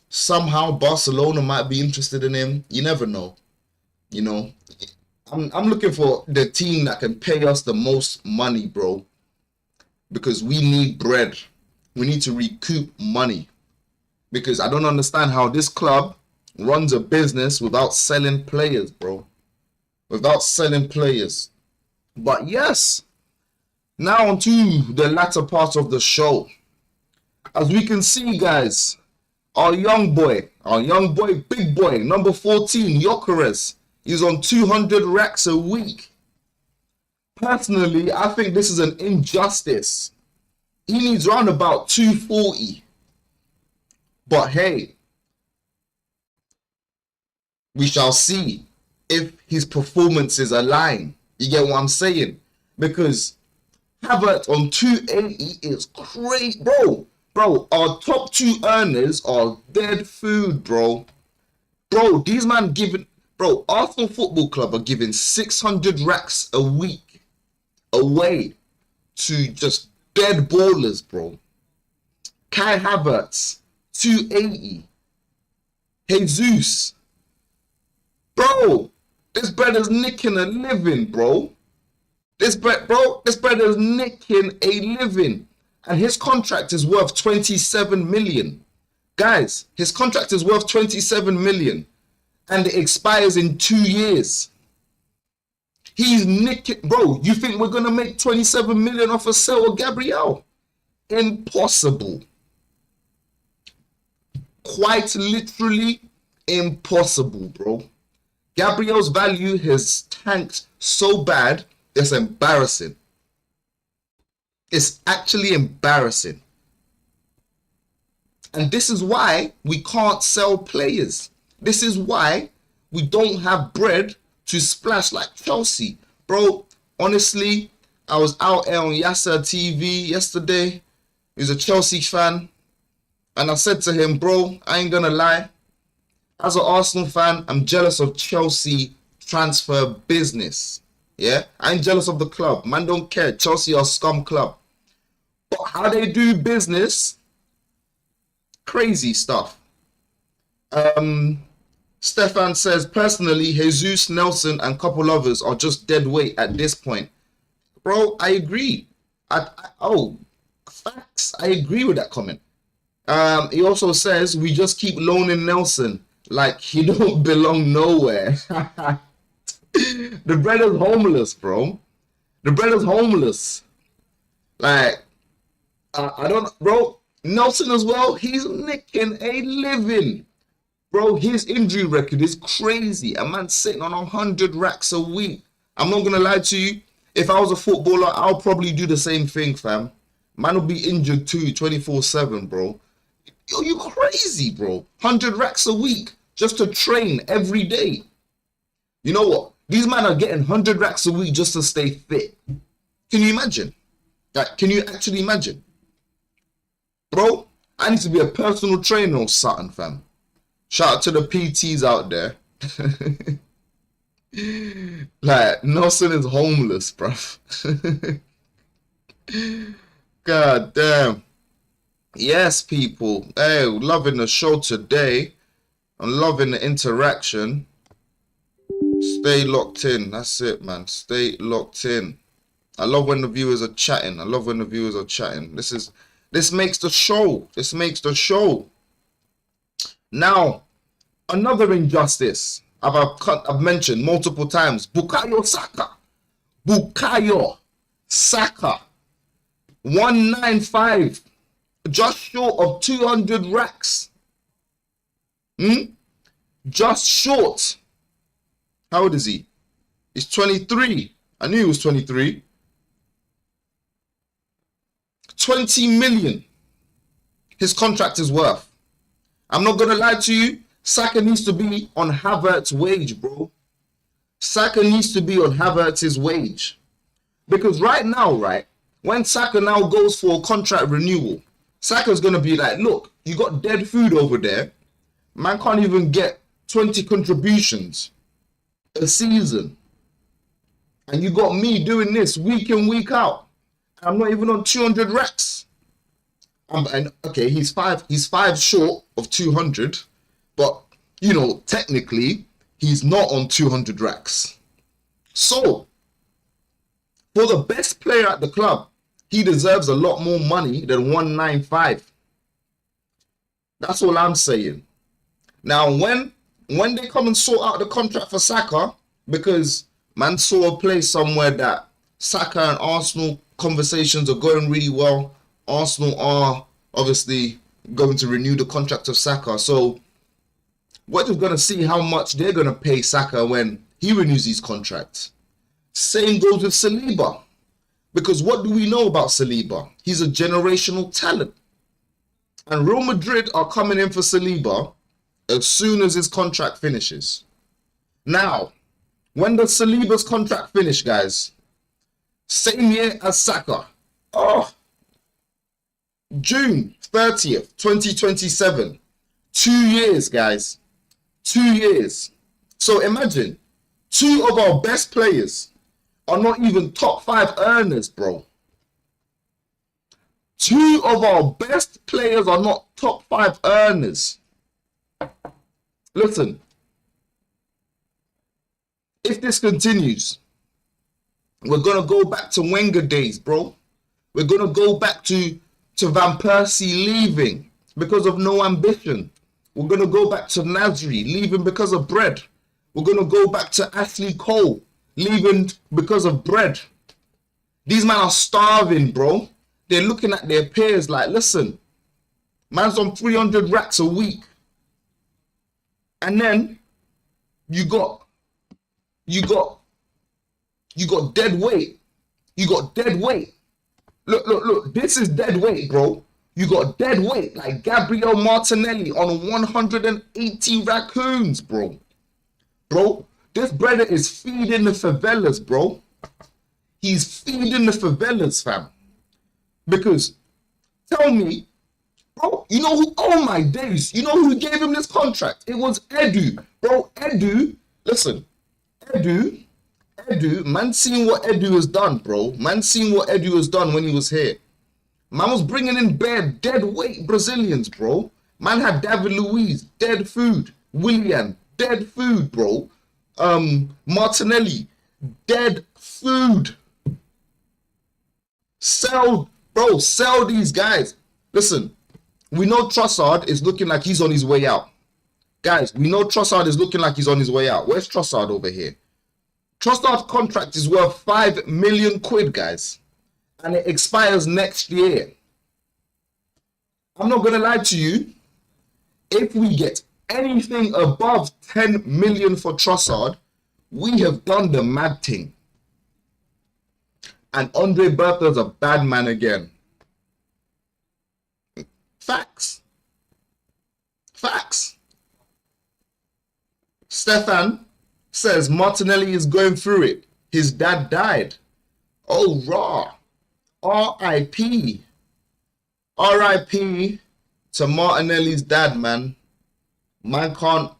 somehow Barcelona might be interested in him. You never know. You know, I'm looking for the team that can pay us the most money, bro. Because we need bread. We need to recoup money. Because I don't understand how this club runs a business without selling players, bro. Without selling players. But yes, now on to the latter part of the show. As we can see, guys, our young boy, big boy, number 14, Gyökeres, is on 200 racks a week. Personally, I think this is an injustice. He needs around about 240. But hey, we shall see if his performances align. You get what I'm saying? Because Havertz on 280 is great, bro. Bro, our top two earners are dead food, bro. Bro, these man giving... Bro, Arsenal Football Club are giving 600 racks a week away to just dead ballers, bro. Kai Havertz, 280. Jesus. Bro, this brother's nicking a living, bro. This brother's nicking a living. And his contract is worth 27 million. Guys, his contract is worth 27 million. And it expires in 2 years. He's nicking... Bro, you think we're going to make 27 million off a sale of Gabriel? Impossible. Quite literally impossible, bro. Gabriel's value has tanked so bad, it's embarrassing. It's actually embarrassing. And this is why we can't sell players. This is why we don't have bread to splash like Chelsea. Bro, honestly, I was out there on Yasser TV yesterday. He's a Chelsea fan. And I said to him, bro, I ain't gonna lie. As an Arsenal fan, I'm jealous of Chelsea transfer business. Yeah? I ain't jealous of the club. Man, don't care. Chelsea are a scum club. But how they do business, crazy stuff. Stefan says, personally, Jesus, Nelson, and a couple others are just dead weight at this point. Bro, I agree. Facts. I agree with that comment. He also says, we just keep loaning Nelson like he don't belong nowhere. The brother's homeless, bro. The brother's homeless. Like, I don't, bro. Nelson as well, he's nicking a living. Bro, his injury record is crazy. A man sitting on 100 racks a week. I'm not going to lie to you. If I was a footballer, I'll probably do the same thing, fam. Man will be injured too, 24/7, bro. Yo, you crazy, bro. 100 racks a week just to train every day. You know what? These men are getting 100 racks a week just to stay fit. Can you imagine? Like, can you actually imagine? Bro, I need to be a personal trainer or something, fam. Shout out to the PTs out there. Like, Nelson is homeless, bruv. God damn. Yes, people. Hey, loving the show today. I'm loving the interaction. Stay locked in. That's it, man. Stay locked in. I love when the viewers are chatting. I love when the viewers are chatting. This makes the show. This makes the show. Now, another injustice I've mentioned multiple times. Bukayo Saka. Bukayo Saka. 195. Just short of 200 racks. Just short. How old is he? He's 23. I knew he was 23. 20 million. His contract is worth. I'm not going to lie to you. Saka needs to be on Havertz's wage, bro. Saka needs to be on Havertz's wage. Because right now, right, when Saka now goes for a contract renewal, Saka's going to be like, look, you got dead food over there. Man can't even get 20 contributions a season. And you got me doing this week in, week out. I'm not even on 200 racks. And okay, he's five short of 200, but you know, technically, he's not on 200 racks. So, for the best player at the club, he deserves a lot more money than 195. That's all I'm saying. Now, when they come and sort out the contract for Saka, because man saw a place somewhere that Saka and Arsenal conversations are going really well. Arsenal are obviously going to renew the contract of Saka. So we're just going to see how much they're going to pay Saka when he renews his contract. Same goes with Saliba. Because what do we know about Saliba? He's a generational talent. And Real Madrid are coming in for Saliba as soon as his contract finishes. Now, when does Saliba's contract finish, guys? Same year as Saka. June 30th, 2027. 2 years, guys. 2 years. So imagine, two of our best players are not even top 5 earners, bro. Two of our best players are not top 5 earners. Listen, if this continues, we're going to go back to Wenger days, bro. We're going to go back to Van Persie leaving because of no ambition. We're going to go back to Nasri leaving because of bread. We're going to go back to Ashley Cole leaving because of bread. These men are starving, bro. They're looking at their peers like, listen, man's on 300 racks a week. And then you got dead weight. You got dead weight. Look, this is dead weight, bro. You got dead weight like Gabriel Martinelli on 180 raccoons, bro. Bro, this brother is feeding the favelas, bro. He's feeding the favelas, fam. Because, tell me, bro, you know who, oh my days, you know who gave him this contract? It was Edu. Bro, Edu, listen, Edu, man seen what Edu has done, bro. Man seen what Edu has done when he was here. Man was bringing in dead weight Brazilians, bro. Man had David Luiz, dead food. Willian, dead food, bro. Martinelli, dead food. Sell these guys. Listen, we know Trossard is looking like he's on his way out. Guys, we know Trossard is looking like he's on his way out. Where's Trossard over here? Trossard's contract is worth 5 million quid, guys. And it expires next year. I'm not going to lie to you. If we get anything above 10 million for Trossard, we have done the mad thing. And Andre Bertha's a bad man again. Facts. Facts. Stefan says Martinelli is going through it. His dad died. Oh, raw. R.I.P. R.I.P. to Martinelli's dad, man. Man can't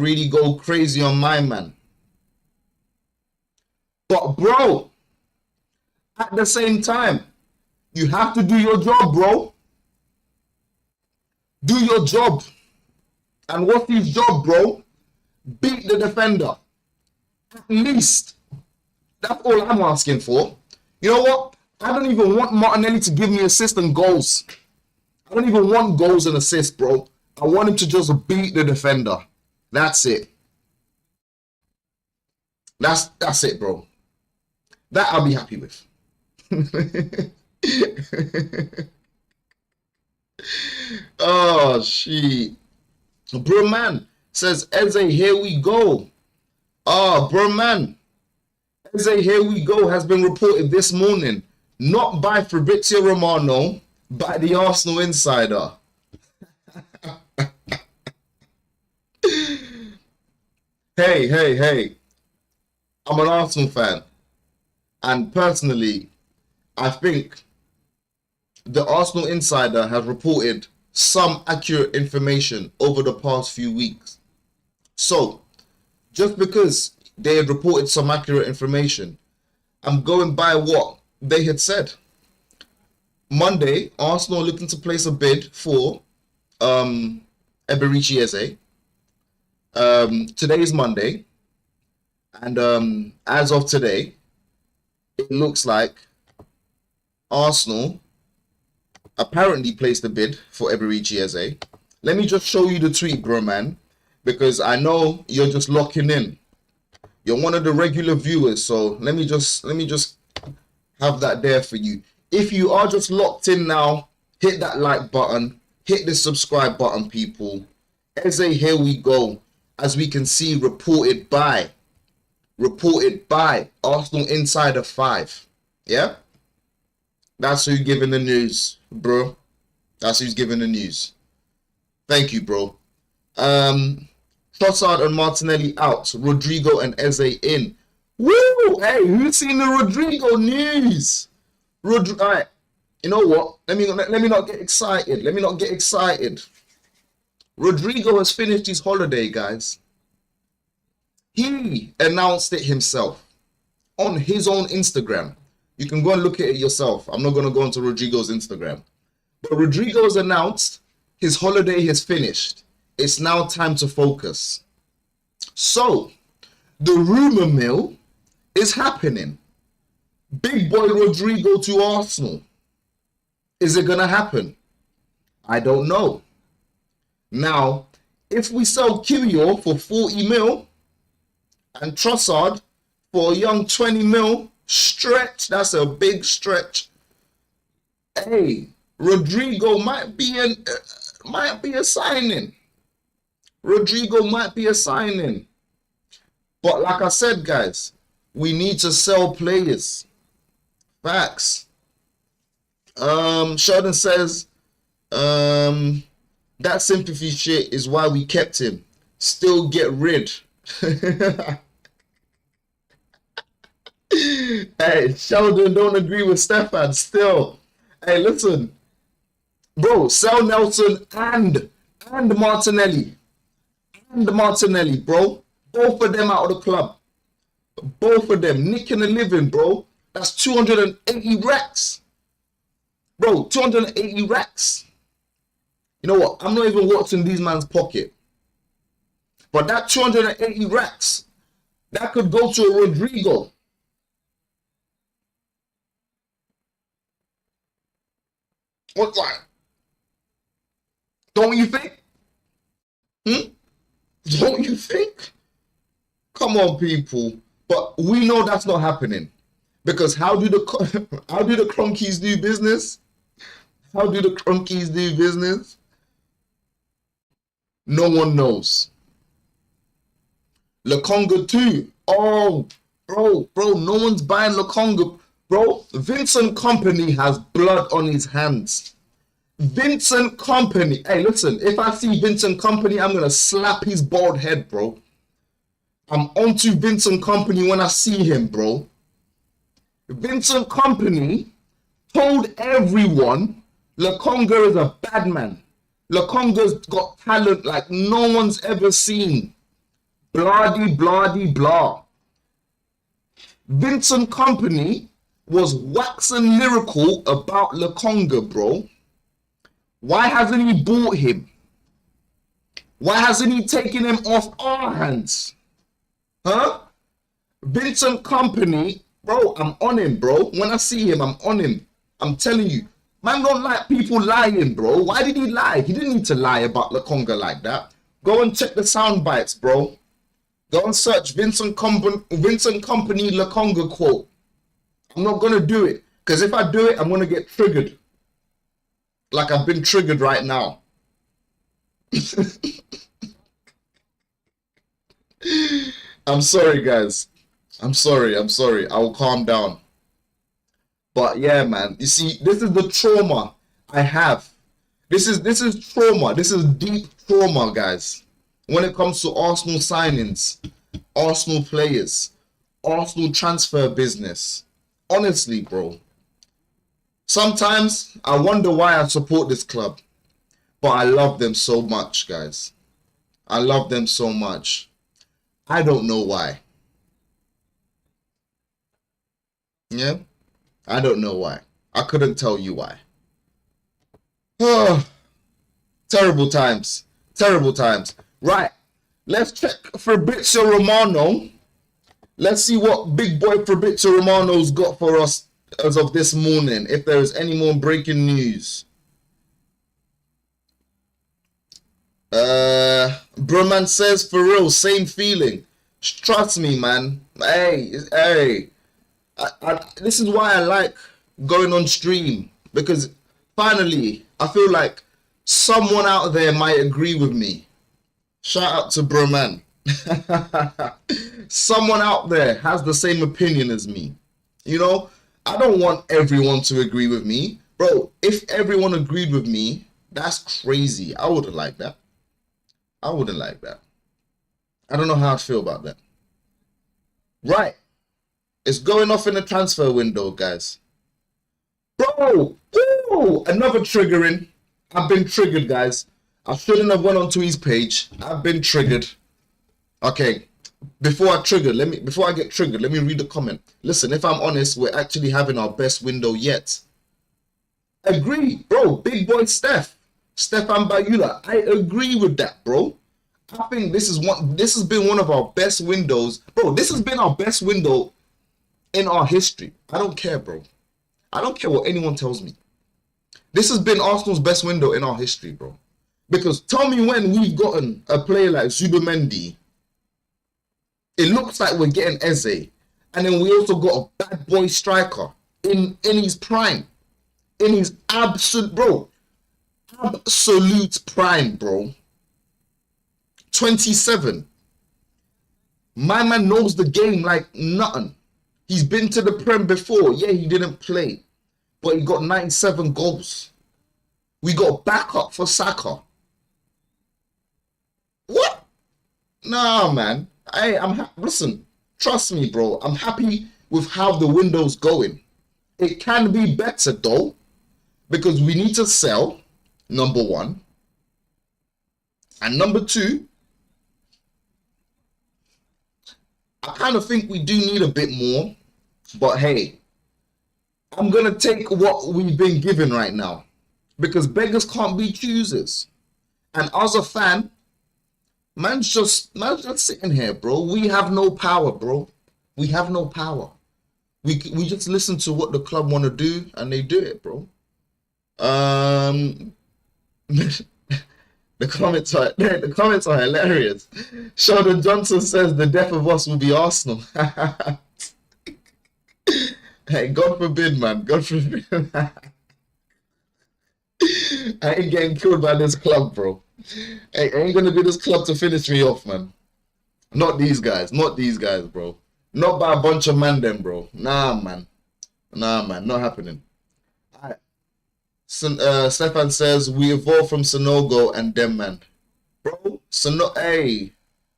really go crazy on my man. But bro, at the same time, you have to do your job, bro. Do your job. And what's his job, bro? Beat the defender. At least That's all I'm asking for. You know what? I don't even want Martinelli to give me assists and goals. I don't even want goals and assists, bro. I want him to just beat the defender. That's it. That's it, bro. That I'll be happy with. Oh, shit. Bro, man says, Eze, here we go. Oh, bro, man. Eze, here we go has been reported this morning. Not by Fabrizio Romano, by the Arsenal insider. Hey. I'm an Arsenal fan. And personally, I think the Arsenal insider has reported some accurate information over the past few weeks. So, just because they had reported some accurate information, I'm going by what they had said. Monday, Arsenal looking to place a bid for Eberechi Eze. Today is Monday, and as of today, it looks like Arsenal apparently placed a bid for Eberechi Eze. Let me just show you the tweet, bro, man, because I know you're just locking in. You're one of the regular viewers, so let me just have that there for you. If you are just locked in now, hit that like button, hit the subscribe button, people. Eze, here we go. As we can see, reported by Arsenal Insider 5. Yeah? That's who's giving the news, bro. That's who's giving the news. Thank you, bro. Trossard and Martinelli out. Rodrigo and Eze in. Woo! Hey, who's seen the Rodrigo news? Alright. You know what? Let me not get excited. Let me not get excited. Rodrigo has finished his holiday, guys. He announced it himself on his own Instagram. You can go and look at it yourself. I'm not going to go into Rodrigo's Instagram. But Rodrigo's announced his holiday has finished. It's now time to focus. So, the rumor mill is happening. Big boy Rodrigo to Arsenal. Is it going to happen? I don't know. Now, if we sell Kyrgios for 40 mil and Trossard for a young 20 mil, stretch, that's a big stretch. Hey, Rodrigo might be a signing. Rodrigo might be a signing. But like I said, guys, we need to sell players. Facts. Sheldon says, that sympathy shit is why we kept him. Still get rid. Hey, Sheldon don't agree with Stefan still. Hey, listen. Bro, sell Nelson and Martinelli. And Martinelli, bro. Both of them out of the club. Both of them nicking a living, bro. That's 280 racks. Bro, 280 racks. You know what? I'm not even watching these man's pocket. But that 280 racks, that could go to a Rodrigo. What, like? Don't you think? Don't you think? Come on, people. But we know that's not happening. Because how do the Cronkies do business? How do the Cronkies do business? No one knows. Lokonga too. Oh, bro, no one's buying Lokonga. Bro, Vincent Kompany has blood on his hands. Vincent Kompany. Hey, listen, if I see Vincent Kompany, I'm going to slap his bald head, bro. I'm onto Vincent Kompany when I see him, bro. Vincent Kompany told everyone Lokonga is a bad man. Lokonga's got talent like no one's ever seen. Blah. Vincent Kompany was waxing lyrical about Lokonga, bro. Why hasn't he bought him? Why hasn't he taken him off our hands? Huh? Vincent Kompany Bro, I'm on him, bro. When I see him, I'm on him. I'm telling you. Man don't like people lying, bro. Why did he lie? He didn't need to lie about Lokonga like that. Go and check the sound bites, bro. Go and search Vincent Company Lokonga quote. I'm not going to do it. Because if I do it, I'm going to get triggered. Like I've been triggered right now. I'm sorry, guys. I'm sorry. I will calm down. But yeah, man. You see, this is the trauma I have. This is trauma. This is deep trauma, guys. When it comes to Arsenal signings, Arsenal players, Arsenal transfer business. Honestly, bro. Sometimes I wonder why I support this club. But I love them so much, guys. I love them so much. I don't know why. Yeah? I don't know why. I couldn't tell you why. Oh, terrible times. Terrible times. Right. Let's check Fabrizio Romano. Let's see what big boy Fabrizio Romano's got for us as of this morning. If there is any more breaking news. Broman says, for real, same feeling. Trust me, man. Hey. This is why I like going on stream. Because finally, I feel like someone out there might agree with me. Shout out to Broman. Someone out there has the same opinion as me. You know, I don't want everyone to agree with me. Bro, if everyone agreed with me, that's crazy. I wouldn't like that. I wouldn't like that. I don't know how I'd feel about that. Right. It's going off in the transfer window, guys. Bro, ooh, another triggering. I've been triggered, guys. I shouldn't have went onto his page. I've been triggered. Okay. Before I get triggered, let me read the comment. Listen, if I'm honest, we're actually having our best window yet. Agree, bro. Big boy Stefan Bayula. I agree with that, bro. I think this has been one of our best windows. Bro, this has been our best window in our history. I don't care, bro. I don't care what anyone tells me. This has been Arsenal's best window in our history, bro. Because tell me when we've gotten a player like Zubimendi, it looks like we're getting Eze. And then we also got a bad boy striker in his prime. In his absolute prime, bro. 27. My man knows the game like nothing. He's been to the Prem before. Yeah, he didn't play. But he got 97 goals. We got backup for Saka. What? Nah, man. Listen, trust me, bro. I'm happy with how the window's going. It can be better, though. Because we need to sell, number one. And number two, I kind of think we do need a bit more. But hey, I'm going to take what we've been given right now. Because beggars can't be choosers. And as a fan, man's just sitting here, bro. We have no power, bro. We have no power. We just listen to what the club want to do, and they do it, bro. The comments are hilarious. Sheldon Johnson says the death of us will be Arsenal. Hey, God forbid, man. God forbid. I ain't getting killed by this club, bro. Hey, ain't gonna be this club to finish me off, man. Not these guys, bro. Not by a bunch of man them, bro. Nah, man, not happening. All right. Stefan says we evolved from Sonogo and them, man. Bro, hey,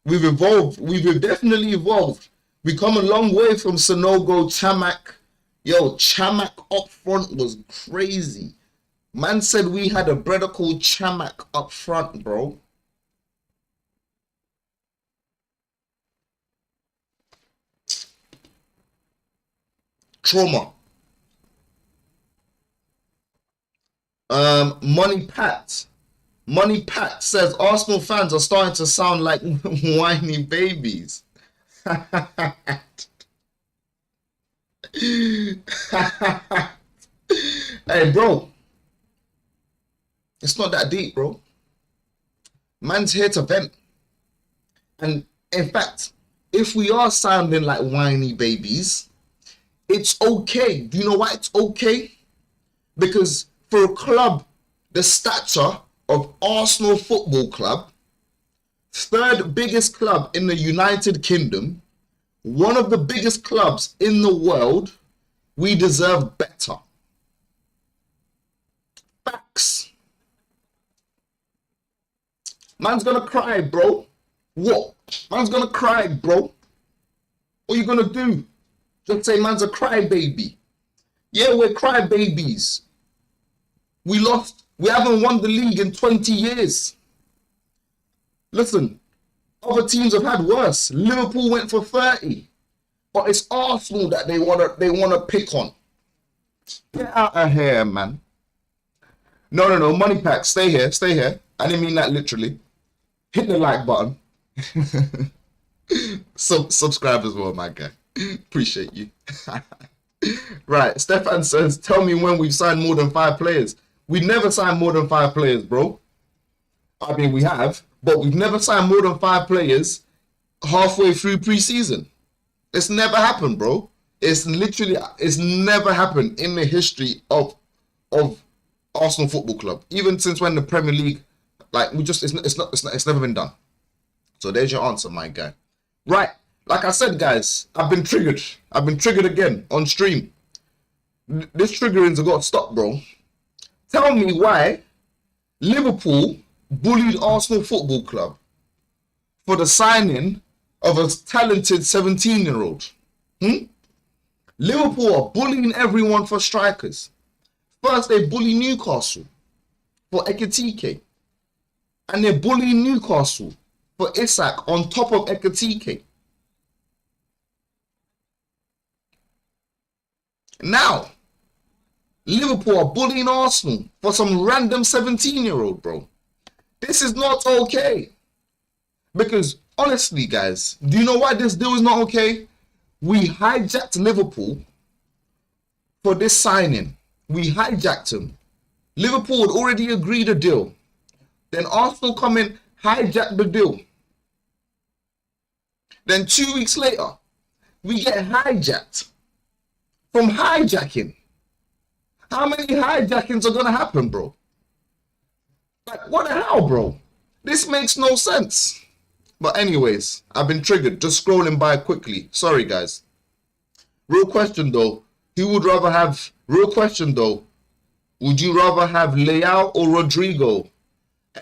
we've evolved. We've definitely evolved. We come a long way from Sonogo, Chamak. Yo, Chamak up front was crazy. Man said we had a brother called Chamak up front, bro. Trauma. Money Pat says Arsenal fans are starting to sound like whiny babies. Hey, bro. It's not that deep, bro. Man's here to vent. And in fact, if we are sounding like whiny babies, it's okay. Do you know why it's okay? Because for a club the stature of Arsenal Football Club, third biggest club in the United Kingdom, one of the biggest clubs in the world, we deserve better. Facts. Man's gonna cry, bro. What? Man's gonna cry, bro. What are you gonna do? Just say man's a crybaby. Yeah, we're crybabies. We lost. We haven't won the league in 20 years. Listen, other teams have had worse. Liverpool went for 30. But it's Arsenal that they wanna pick on. Get out of here, man. No. Money pack, stay here. I didn't mean that literally. Hit the like button. Subscribe as well, my guy. Appreciate you. Right, Stefan says, tell me when we've signed more than 5 players. We never signed more than 5 players, bro. I mean, we have, but we've never signed more than 5 players halfway through pre-season. It's never happened, bro. It's never happened in the history of Arsenal Football Club. Even since when the Premier League, like, it's never been done. So there's your answer, my guy. Right, like I said, guys, I've been triggered. I've been triggered again on stream. This triggering's got to stop, bro. Tell me why Liverpool bullied Arsenal Football Club for the signing of a talented 17-year-old. Liverpool are bullying everyone for strikers. First, they bully Newcastle for Ekitike. And they're bullying Newcastle for Isak on top of Ekitike. Now, Liverpool are bullying Arsenal for some random 17-year-old, bro. This is not okay. Because, honestly, guys, do you know why this deal is not okay? We hijacked Liverpool for this signing. We hijacked him. Liverpool had already agreed a deal. Then Arsenal come in, hijack the deal. Then 2 weeks later, we get hijacked from hijacking. How many hijackings are going to happen, bro? Like, what the hell, bro? This makes no sense. But anyways, I've been triggered. Just scrolling by quickly. Sorry, guys. Real question, though. Who would rather have... Real question, though. Would you rather have Leao or Rodrigo?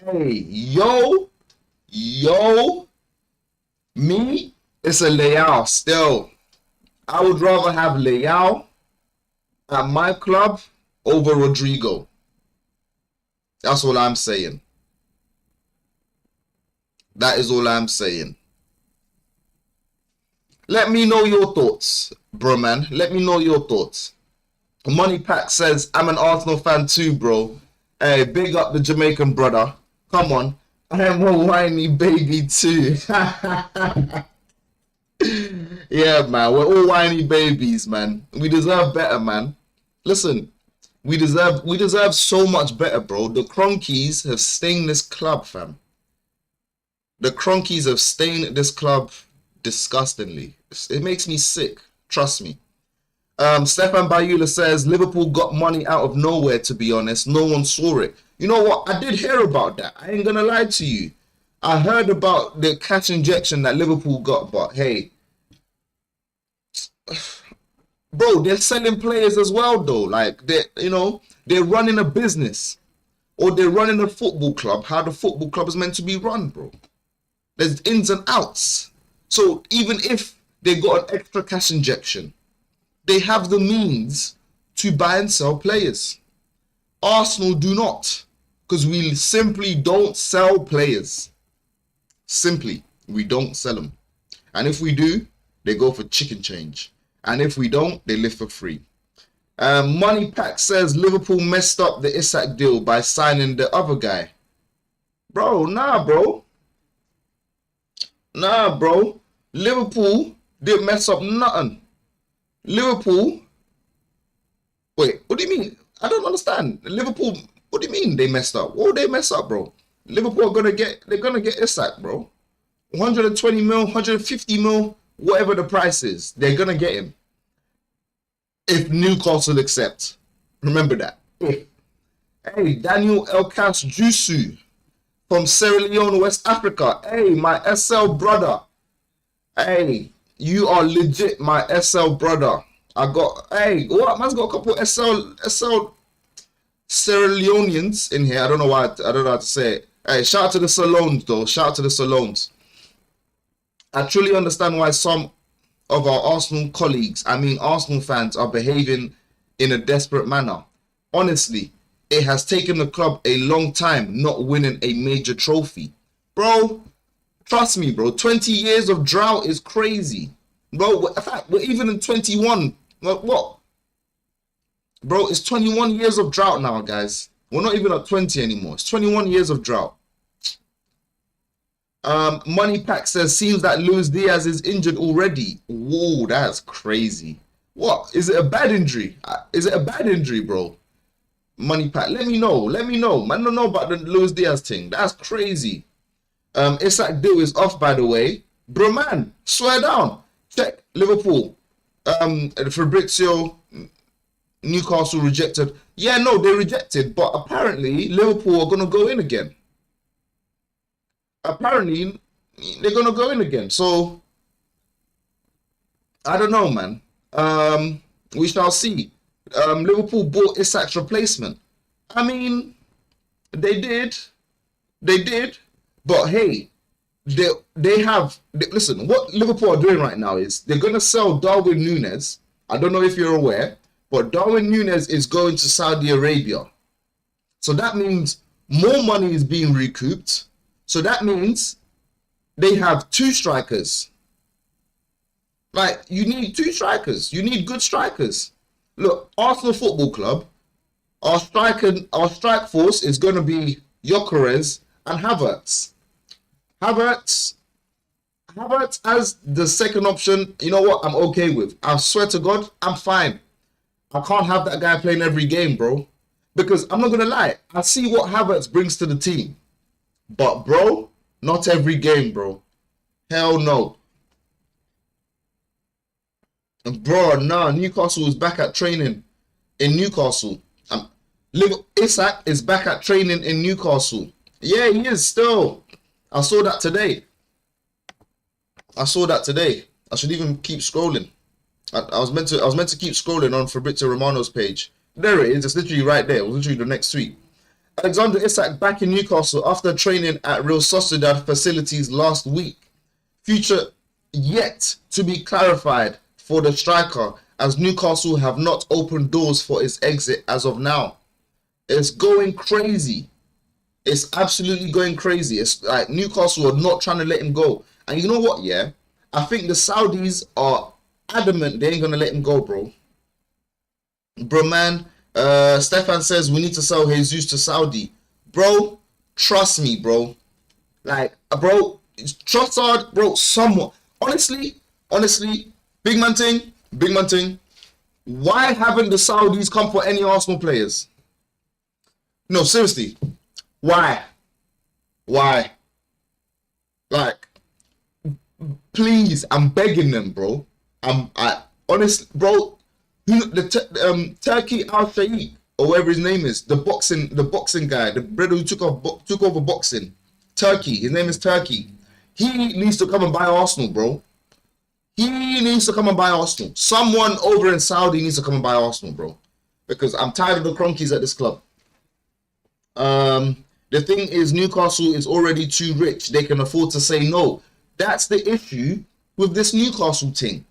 Hey, yo. Me? It's a Leao still. I would rather have Leao at my club over Rodrigo. That's all I'm saying. That is all I'm saying. Let me know your thoughts, bro, man. Let me know your thoughts. Money Pack says, I'm an Arsenal fan too, bro. Hey, big up the Jamaican brother. Come on. I am a whiny baby too. Yeah, man. We're all whiny babies, man. We deserve better, man. Listen, we deserve so much better, bro. The Cronkies have stained this club, fam. The Cronkies have stained this club disgustingly. It makes me sick. Trust me. Stefan Bayula says, Liverpool got money out of nowhere, to be honest. No one saw it. You know what? I did hear about that. I ain't going to lie to you. I heard about the cash injection that Liverpool got, but hey. Bro, they're selling players as well, though. Like, they're running a business. Or they're running a football club. How the football club is meant to be run, bro. There's ins and outs. So even if they got an extra cash injection, they have the means to buy and sell players. Arsenal do not, because we simply don't sell players. Simply, we don't sell them. And if we do, they go for chicken change. And if we don't, they live for free. Money Pack says Liverpool messed up the Isak deal by signing the other guy. Bro, nah, bro. Nah, bro. Liverpool didn't mess up nothing. Liverpool. Wait, what do you mean? I don't understand. Liverpool. What do you mean they messed up? What would they mess up, bro? Liverpool are they're gonna get Isak, bro. 120 mil, 150 mil, whatever the price is, they're gonna get him. If Newcastle accept. Remember that. Hey, Daniel Elkas Jusu from Sierra Leone, West Africa. Hey, my SL brother. Hey, you are legit my SL brother. Hey, what? Man's got a couple SL Sierra Leoneans in here. I don't know how to say it. Hey, shout out to the Salones though. Shout out to the Salones. I truly understand why some of our Arsenal colleagues, Arsenal fans, are behaving in a desperate manner. Honestly, it has taken the club a long time not winning a major trophy. Bro, trust me, bro. 20 years of drought is crazy. Bro, in fact, we're even in 21. Like, what? Bro, it's 21 years of drought now, guys. We're not even at 20 anymore. It's 21 years of drought. Money Pack says, seems that Luis Diaz is injured already. Whoa, that's crazy. What? Is it a bad injury? Is it a bad injury, bro? Money Pack, let me know. Let me know. Man, I don't know about the Luis Diaz thing. That's crazy. Isak deal is off, by the way. Bro, man, swear down. Check Liverpool. Fabrizio, Newcastle rejected. Yeah, no, they rejected. But apparently, Liverpool are going to go in again. Apparently, they're going to go in again. So, I don't know, man. We shall see. Liverpool bought Isak's replacement. I mean, they did. They did. But hey, listen, what Liverpool are doing right now is they're going to sell Darwin Núñez. I don't know if you're aware, but Darwin Núñez is going to Saudi Arabia. So that means more money is being recouped. So that means they have two strikers. Like, you need two strikers. You need good strikers. Look, Arsenal Football Club, our strike force is going to be Gyökeres and Havertz. Havertz as the second option, you know what, I'm okay with. I swear to God, I'm fine. I can't have that guy playing every game, bro. Because I'm not going to lie, I see what Havertz brings to the team. But, bro, not every game, bro. Hell no. And bro, nah, Newcastle is back at training in Newcastle. Isak is back at training in Newcastle. Yeah, he is still. I saw that today. I should even keep scrolling. I was meant to keep scrolling on Fabrizio Romano's page. There it is. It's literally right there. It was literally the next tweet. Alexander Isak back in Newcastle after training at Real Sociedad facilities last week. Future yet to be clarified for the striker, as Newcastle have not opened doors for his exit as of now. It's going crazy. It's absolutely going crazy. It's like Newcastle are not trying to let him go. And you know what, yeah? I think the Saudis are adamant they ain't going to let him go, bro. Bro, man, Stefan says we need to sell Jesus to Saudi. Bro, trust me, bro. Like, bro, Trossard, bro, somewhat. Honestly, big man thing. Why haven't the Saudis come for any Arsenal players? No, seriously. Why? Like, please, I'm begging them, bro. Honestly, bro, Turkey Al Shaikh, or whatever his name is, the boxing guy, the brother who took over boxing. Turkey, his name is Turkey. He needs to come and buy Arsenal, bro. He needs to come and buy Arsenal. Someone over in Saudi needs to come and buy Arsenal, bro. Because I'm tired of the cronkies at this club. The thing is, Newcastle is already too rich. They can afford to say no. That's the issue with this Newcastle thing.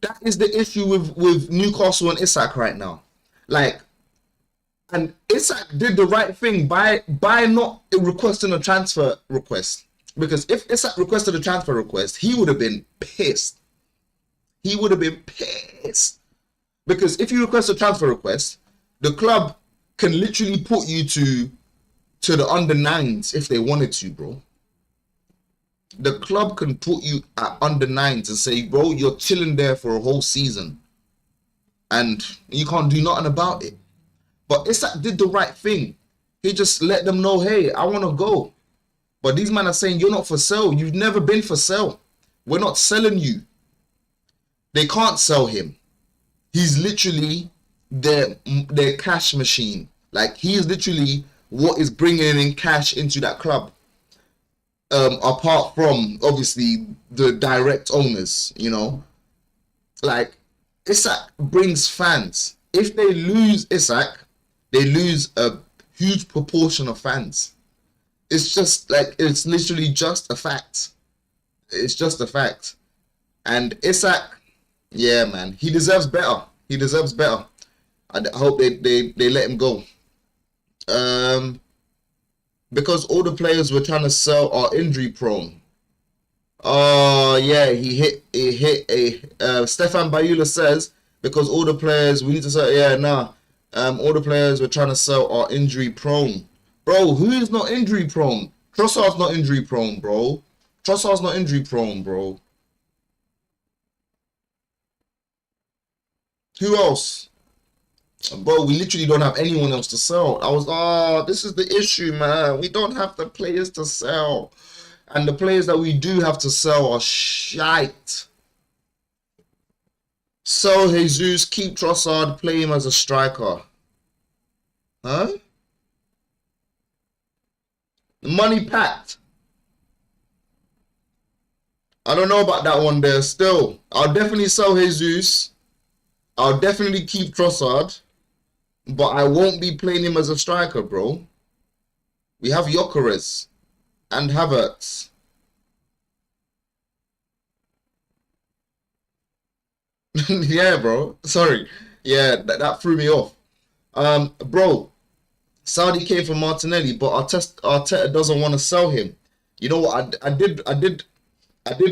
That is the issue with Newcastle and Isak right now. Like, and Isak did the right thing by not requesting a transfer request. Because if Isak requested a transfer request, he would have been pissed. Because if you request a transfer request, the club can literally put you to the under 9s if they wanted to, bro. The club can put you at under 9s and say, bro, you're chilling there for a whole season. and you can't do nothing about it. But Isak did the right thing. He just let them know, hey, I want to go. But these men are saying, you're not for sale. You've never been for sale. We're not selling you. They can't sell him. He's literally their cash machine. Like, he is literally what is bringing in cash into that club. Apart from, obviously, the direct owners, you know. Like, Isak brings fans. If they lose Isak, they lose a huge proportion of fans. It's just like, it's literally just a fact. It's just a fact. And Isak, yeah, man, he deserves better. He deserves better. I hope they let him go. Because all the players we're trying to sell are injury prone. Oh, yeah, he hit a Stefan Bayula says, because all the players we need to sell, yeah, nah. All the players we're trying to sell are injury prone. Bro, who is not injury prone? Trossard's not injury prone, bro. Trossard's not injury prone, bro. Who else? Bro, we literally don't have anyone else to sell. This is the issue, man. We don't have the players to sell. And the players that we do have to sell are shite. Sell Jesus, keep Trossard, play him as a striker. Huh? Money packed. I don't know about that one there still. I'll definitely sell Jesus. I'll definitely keep Trossard. But I won't be playing him as a striker, bro. We have Gyökeres and Havertz. Yeah, bro. Sorry. Yeah, that threw me off. Bro, Saudi came for Martinelli, but Arteta doesn't want to sell him. You know what? I did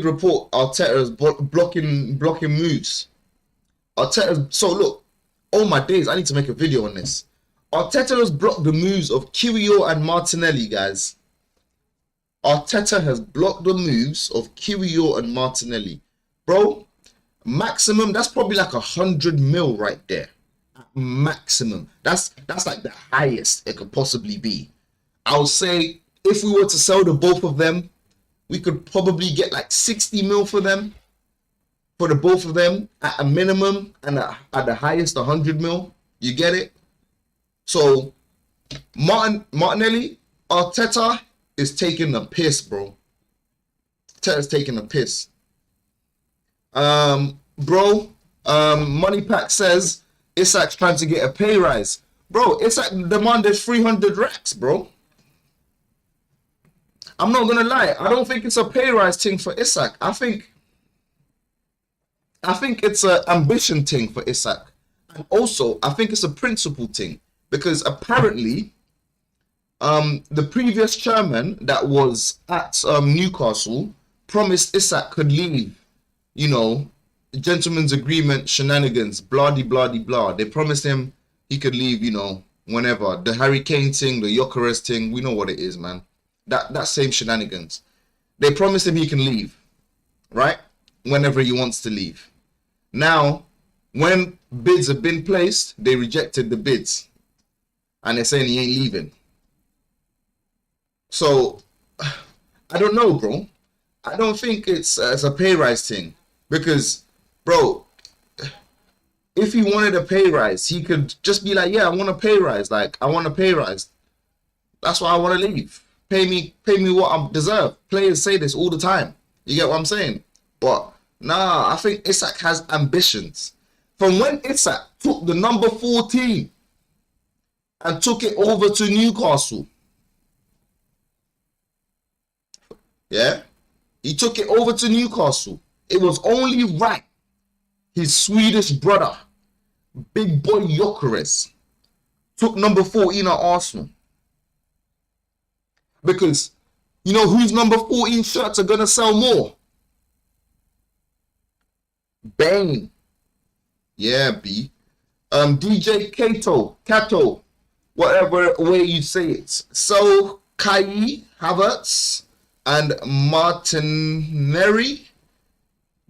report Arteta as blocking moves. Arteta. So look, oh my days, I need to make a video on this. Arteta has blocked the moves of Kiwior and Martinelli, guys. Arteta has blocked the moves of Kiwior and Martinelli, bro. Maximum, that's probably like 100 mil right there. Maximum. That's like the highest it could possibly be. I would say if we were to sell the both of them, we could probably get like 60 mil for them. For the both of them at a minimum, and at the highest 100 mil. You get it? So Martinelli, Arteta is taking the piss, bro. Arteta's taking the piss. Bro, Money Pack says Isak's trying to get a pay rise. Bro, Isak demanded 300 racks, bro. I'm not gonna lie, I don't think it's a pay rise thing for Isak. I think it's an ambition thing for Isak. And also, I think it's a principle thing. Because apparently, the previous chairman that was at Newcastle promised Isak could leave. You know, gentleman's agreement, shenanigans, blah-de-blah-de-blah. They promised him he could leave, you know, whenever. The Harry Kane thing, the Gyökeres thing, we know what it is, man. That same shenanigans. They promised him he can leave, right? Whenever he wants to leave. Now, when bids have been placed, they rejected the bids. And they're saying he ain't leaving. So, I don't know, bro. I don't think it's a pay rise thing. Because, bro, if he wanted a pay rise, he could just be like, yeah, I want a pay rise. Like, I want a pay rise. That's why I want to leave. Pay me what I deserve. Players say this all the time. You get what I'm saying? But, nah, I think Isak has ambitions. From when Isak took the number 14 and took it over to Newcastle. Yeah? He took it over to Newcastle. It was only right his Swedish brother, big boy Gyökeres, took number 14 at Arsenal. Because, you know whose number 14 shirts are going to sell more? Bane. Yeah, B. DJ Kato, whatever way you say it. So, Kai Havertz and Martinelli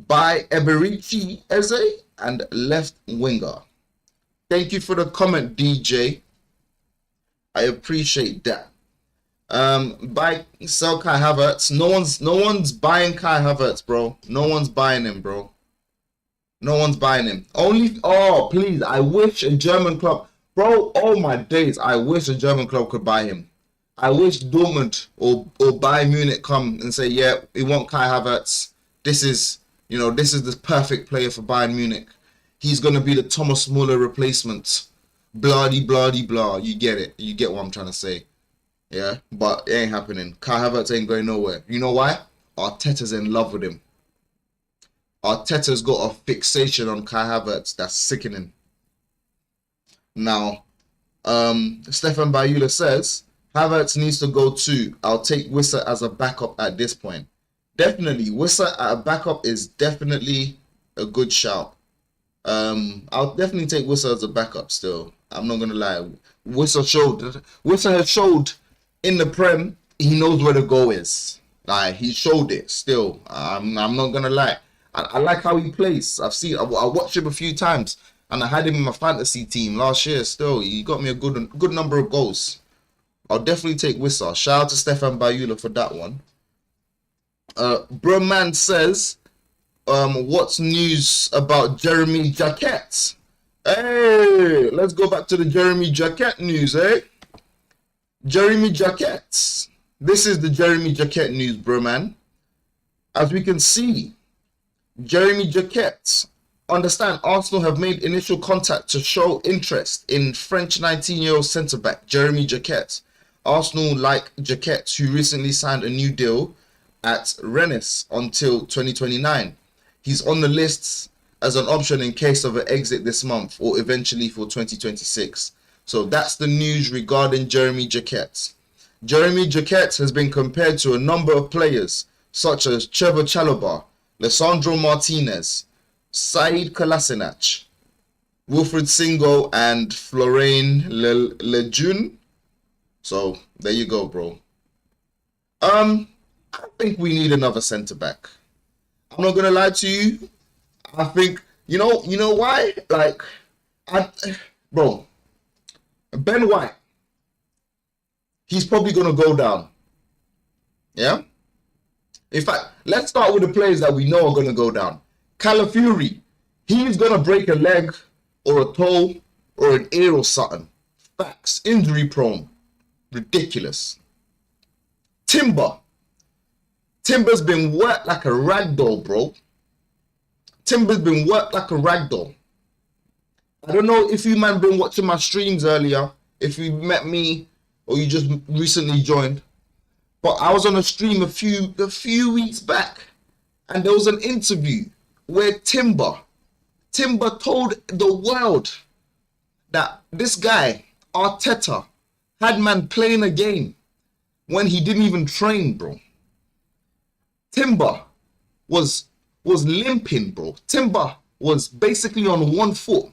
by Eberechi Eze and left winger. Thank you for the comment, DJ. I appreciate that. Buy, sell Kai Havertz. No one's buying Kai Havertz, bro. No one's buying him, bro. No one's buying him. Only, oh, please, I wish a German club, bro, oh my days, I wish a German club could buy him. I wish Dortmund or Bayern Munich come and say, yeah, we want Kai Havertz. This is the perfect player for Bayern Munich. He's going to be the Thomas Muller replacement. Bloody, bloody, blah. You get it. You get what I'm trying to say. Yeah, but it ain't happening. Kai Havertz ain't going nowhere. You know why? Arteta's in love with him. Arteta's got a fixation on Kai Havertz that's sickening. Now, Stefan Bayula says, Havertz needs to go too. I'll take Wissa as a backup at this point. Definitely, Wissa at a backup is definitely a good shout. I'll definitely take Wissa as a backup still. I'm not going to lie. Wissa has showed in the Prem, he knows where the goal is. Like, he showed it still. I'm not going to lie. I like how he plays. I watched him a few times, and I had him in my fantasy team last year. Still, he got me a good number of goals. I'll definitely take Wissa. Shout out to Stefan Bayula for that one. Broman says, what's news about Jeremy Jacquet? Hey, let's go back to the Jeremy Jacquet news, eh? Jeremy Jacquet. This is the Jeremy Jacquet news, Broman. As we can see, Jeremy Jacquet. Understand, Arsenal have made initial contact to show interest in French 19-year-old centre-back Jeremy Jacquet. Arsenal like Jacquet, who recently signed a new deal at Rennes until 2029. He's on the lists as an option in case of an exit this month or eventually for 2026. So that's the news regarding Jeremy Jacquet. Jeremy Jacquet has been compared to a number of players such as Trevor Chalobah, Lisandro Martinez, Said Kolasinac, Wilfried Singo, and Florent Lejeune. So there you go, bro. I think we need another centre-back. I'm not gonna lie to you. I think you know why? Like, bro, Ben White. He's probably gonna go down. Yeah. In fact, let's start with the players that we know are gonna go down. Calafiori, he's gonna break a leg or a toe or an ear or something. Facts. Injury prone. Ridiculous. Timber's been worked like a ragdoll, bro. Timber's been worked like a ragdoll. I don't know if you man been watching my streams earlier, if you met me or you just recently joined, but I was on a stream a few weeks back, and there was an interview where Timber told the world that this guy Arteta had man playing a game when he didn't even train, bro. Timber was limping, bro. Timber was basically on one foot.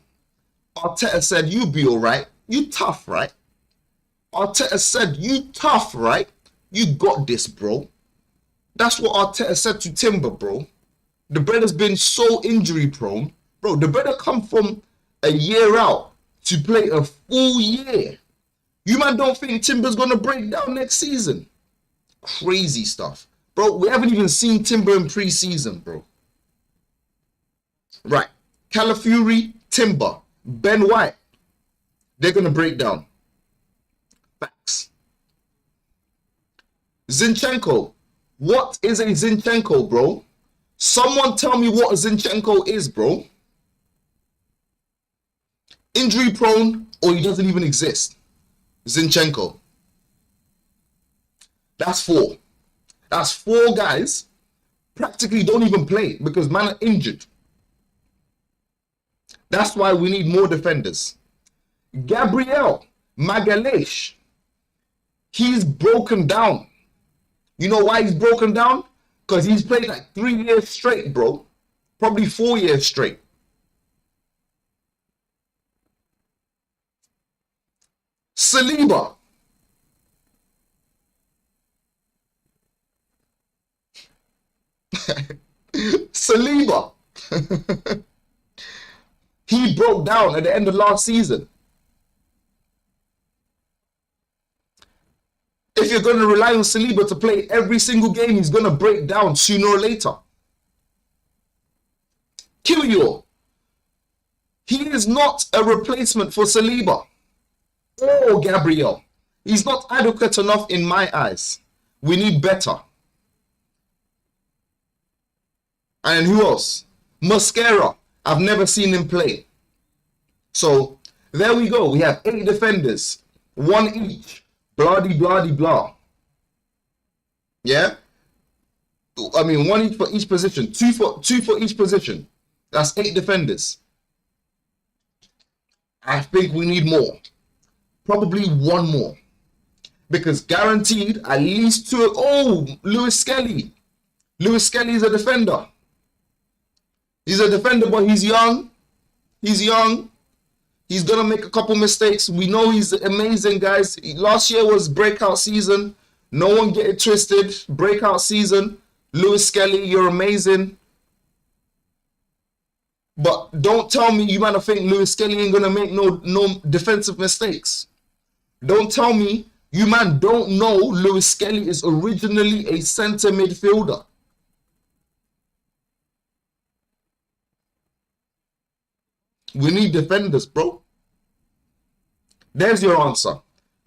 Arteta said, you be all right. You tough, right? Arteta said, you tough, right? You got this, bro. That's what Arteta said to Timber, bro. The brother's been so injury prone. Bro, the brother come from a year out to play a full year. You man don't think Timber's going to break down next season? Crazy stuff. Bro, we haven't even seen Timber in pre-season, bro. Right. Calafiori, Timber, Ben White. They're going to break down. Facts. Zinchenko. What is a Zinchenko, bro? Someone tell me what a Zinchenko is, bro. Injury prone or he doesn't even exist. Zinchenko. That's four. That's four guys practically don't even play because man are injured. That's why we need more defenders. Gabriel Magalhaes. He's broken down. You know why he's broken down? Because he's played like 3 years straight, bro. Probably 4 years straight. Saliba. Saliba. He broke down at the end of last season. If you're going to rely on Saliba to play every single game, he's going to break down sooner or later. Kiwior. He is not a replacement for Saliba or Gabriel. He's not adequate enough in my eyes. We need better. And who else? Mosquera. I've never seen him play. So there we go. We have 8 defenders, 1 each. Blah de blah de blah. Yeah. I mean, 1 each for each position. 2 for each position. That's 8 defenders. I think we need more. Probably 1 more. Because guaranteed at least 2. Oh, Lewis Skelly. Lewis Skelly is a defender. He's a defender, but he's young. He's young. He's going to make a couple mistakes. We know he's amazing, guys. Last year was breakout season. No one get it twisted. Breakout season. Lewis Skelly, you're amazing. But don't tell me you might think Lewis Skelly ain't going to make no defensive mistakes. Don't tell me you man don't know Lewis Skelly is originally a center midfielder. We need defenders, bro. There's your answer.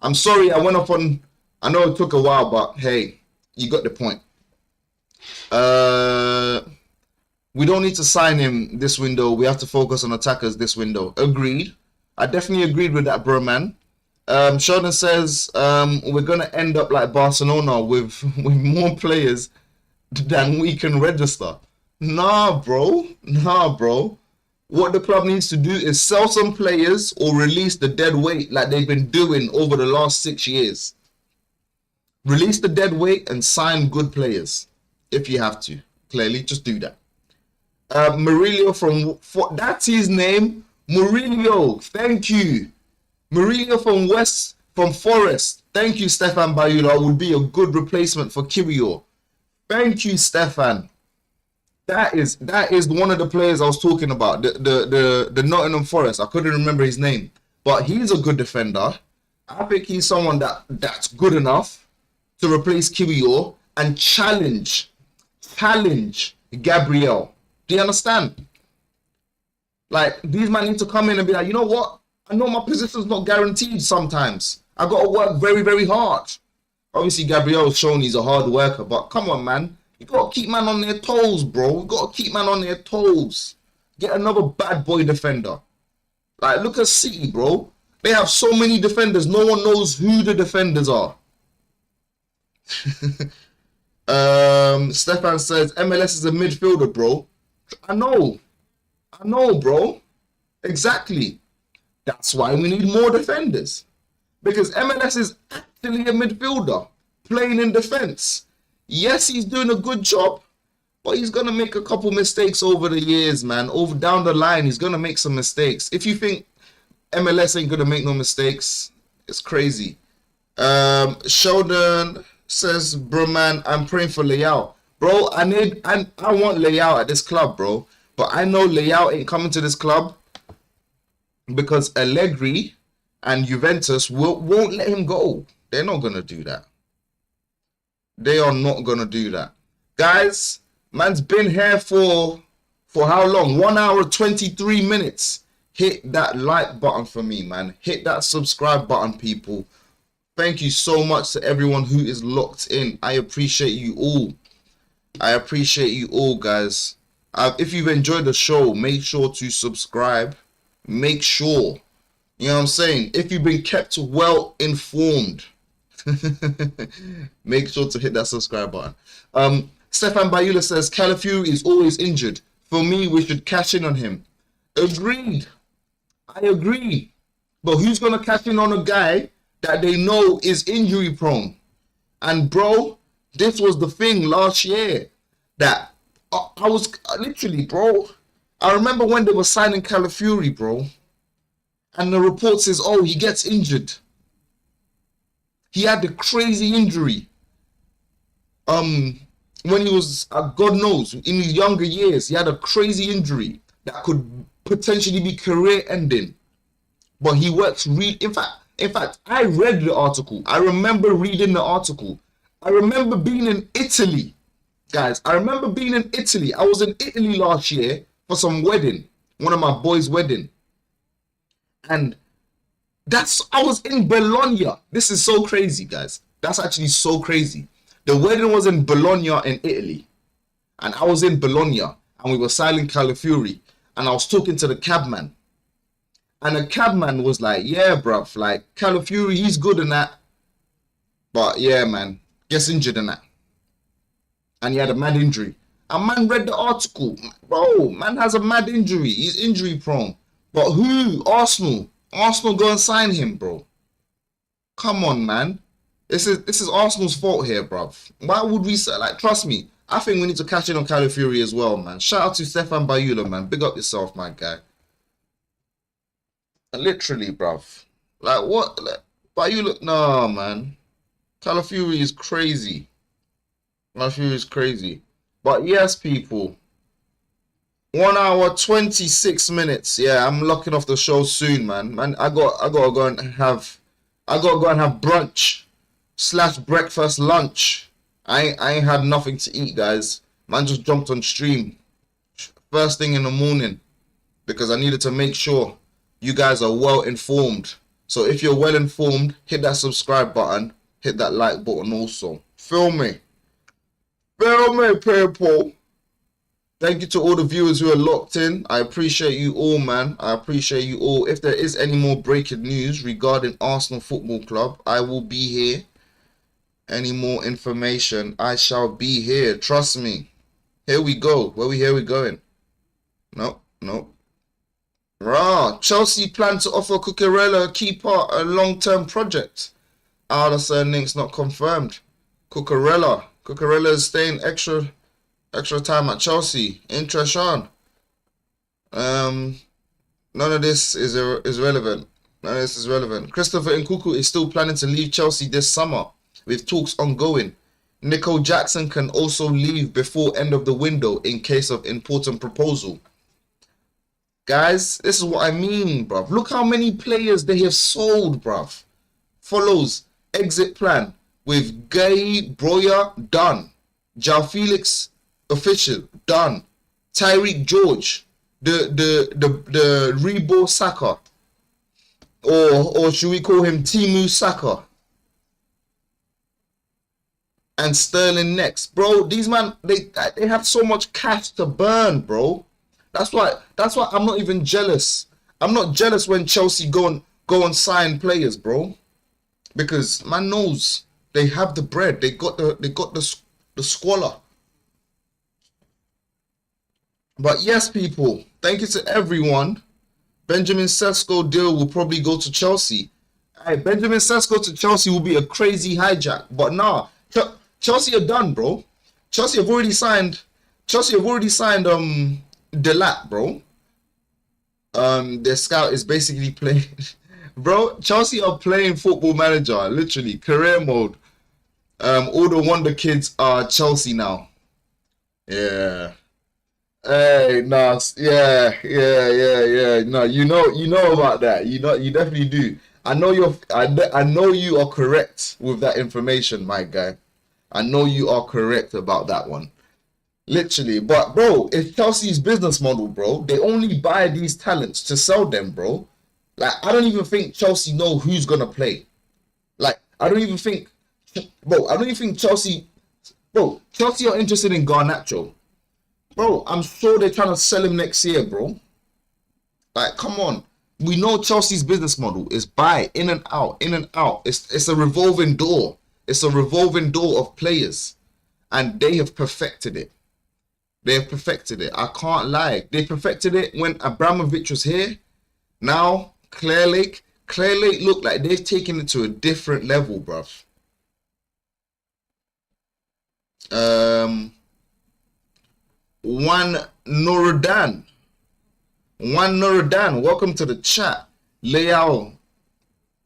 I'm sorry I went off on... I know it took a while, but hey, you got the point. We don't need to sign him this window. We have to focus on attackers this window. Agreed. I definitely agreed with that, bro, man. Sheldon says we're going to end up like Barcelona with more players than we can register. Nah, bro. Nah, bro. What the club needs to do is sell some players or release the dead weight like they've been doing over the last 6 years. Release the dead weight and sign good players if you have to. Clearly, just do that. Murillo that's his name. Murillo, thank you. Murillo from Forest. Thank you, Stefan Bayula. Would be a good replacement for Kiwior. Thank you, Stefan. That is one of the players I was talking about. The Nottingham Forest. I couldn't remember his name, but he's a good defender. I think he's someone that's good enough to replace Kiwior and challenge Gabriel. Do you understand? Like, these men need to come in and be like, you know what? I know my position's not guaranteed sometimes. I got to work very, very hard. Obviously, Gabriel's shown he's a hard worker, but come on, man. You got to keep man on their toes, bro. You got to keep man on their toes. Get another bad boy defender. Like, look at City, bro. They have so many defenders. No one knows who the defenders are. Stefan says, MLS is a midfielder, bro. I know, bro. Exactly. That's why we need more defenders. Because MLS is actually a midfielder playing in defense. Yes, he's doing a good job, but he's going to make a couple mistakes over the years, man. Down the line, he's going to make some mistakes. If you think MLS ain't going to make no mistakes, it's crazy. Sheldon says, bro, man, I'm praying for Leao. Bro, I want Leao at this club, bro. But I know Leao ain't coming to this club because Allegri and Juventus won't let him go. They're not going to do that. They are not going to do that. Guys, man's been here for how long? 1 hour, 23 minutes. Hit that like button for me, man. Hit that subscribe button, people. Thank you so much to everyone who is locked in. I appreciate you all. I appreciate you all, guys. If you've enjoyed the show, make sure to subscribe. Make sure. You know what I'm saying? If you've been kept well informed, make sure to hit that subscribe button. Stefan Bayula says, Calafiori is always injured. For me, we should cash in on him. Agreed. I agree. But who's going to cash in on a guy that they know is injury prone? And bro, this was the thing last year that I was literally, bro. I remember when they were signing Calafiori, bro. And the report says, oh, he gets injured. He had the crazy injury. When he was, God knows, in his younger years, he had a crazy injury that could potentially be career ending. But he works in fact, I read the article. I remember reading the article. I remember being in Italy. Guys, I remember being in Italy. I was in Italy last year for some wedding. One of my boys' wedding. And I was in Bologna. This is so crazy, guys. That's actually so crazy. The wedding was in Bologna in Italy. And I was in Bologna. And we were signing Calafiori. And I was talking to the cabman. And the cabman was like, yeah, bruv. Like, Calafiori, he's good in that. But yeah, man. Gets injured in that. And he had a mad injury. And man read the article. Bro, man has a mad injury. He's injury prone. But who? Arsenal. Arsenal go and sign him, bro. Come on, man. This is Arsenal's fault here, bruv. Why would we say, like, trust me, I think we need to catch in on Calafiori as well, man. Shout out to Stefan Bayula, man. Big up yourself, my guy. Literally, bruv. Like, what? Like, Bayula, no, man. Calafiori is crazy. Calafiori is crazy. But yes, people. 1 hour 26 minutes. Yeah, I'm locking off the show soon, man. Man, I gotta go and have brunch / breakfast lunch. I ain't had nothing to eat, guys. Man just jumped on stream first thing in the morning because I needed to make sure you guys are well informed. So if you're well informed, hit that subscribe button, hit that like button also. Feel me? Feel me, people? Thank you to all the viewers who are locked in. I appreciate you all, man. I appreciate you all. If there is any more breaking news regarding Arsenal Football Club, I will be here. Any more information, I shall be here. Trust me. Here we go. Here we going? No. Chelsea plan to offer Cucurella a key part, a long-term project. Alderson links not confirmed. Cucurella is staying extra time at Chelsea. Interesting. None of this is relevant. Christopher Nkunku is still planning to leave Chelsea this summer, with talks ongoing. Nico Jackson can also leave before end of the window in case of important proposal. Guys, this is what I mean, bruv. Look how many players they have sold, bruv. Follows exit plan with Gay Broya done. Jao Felix official done. Tyreek George, the Rebo Saka, or should we call him Timu Saka? And Sterling next, bro. These man, they have so much cash to burn, bro. That's why I'm not even jealous. I'm not jealous when Chelsea go and sign players, bro, because man knows they have the bread. They got the squalor. But yes, people, thank you to everyone. Benjamin Sesko deal will probably go to Chelsea. Hey, Benjamin Sesko to Chelsea will be a crazy hijack. But nah, Chelsea are done, bro. Chelsea have already signed Delat, bro. Their scout is basically playing. Bro, Chelsea are playing Football Manager, literally career mode. All the Wonder Kids are Chelsea now. Yeah. Hey, nah, yeah. No, you know about that. You definitely do. I know you are correct with that information, my guy. I know you are correct about that one. Literally. But bro, it's Chelsea's business model, bro. They only buy these talents to sell them, bro. Like, I don't even think Chelsea know who's gonna play. Like, I don't even think Chelsea are interested in Garnacho. Bro, I'm sure they're trying to sell him next year, bro. Like, come on. We know Chelsea's business model is buy in and out. It's a revolving door. It's a revolving door of players. And they have perfected it. I can't lie. They perfected it when Abramovich was here. Now, Clear Lake look like they've taken it to a different level, bruv. Juan Nurudan, welcome to the chat. Liao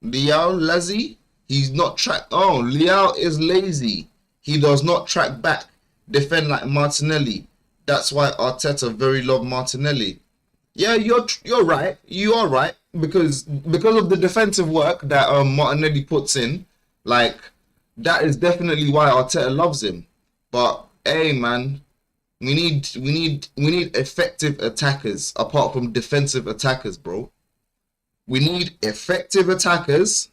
lazy. He's not track. Oh, Liao is lazy. He does not track back, defend like Martinelli. That's why Arteta very love Martinelli. Yeah, you're right. You are right because of the defensive work that Martinelli puts in, like that is definitely why Arteta loves him. But hey, man, we need effective attackers apart from defensive attackers, bro. We need effective attackers,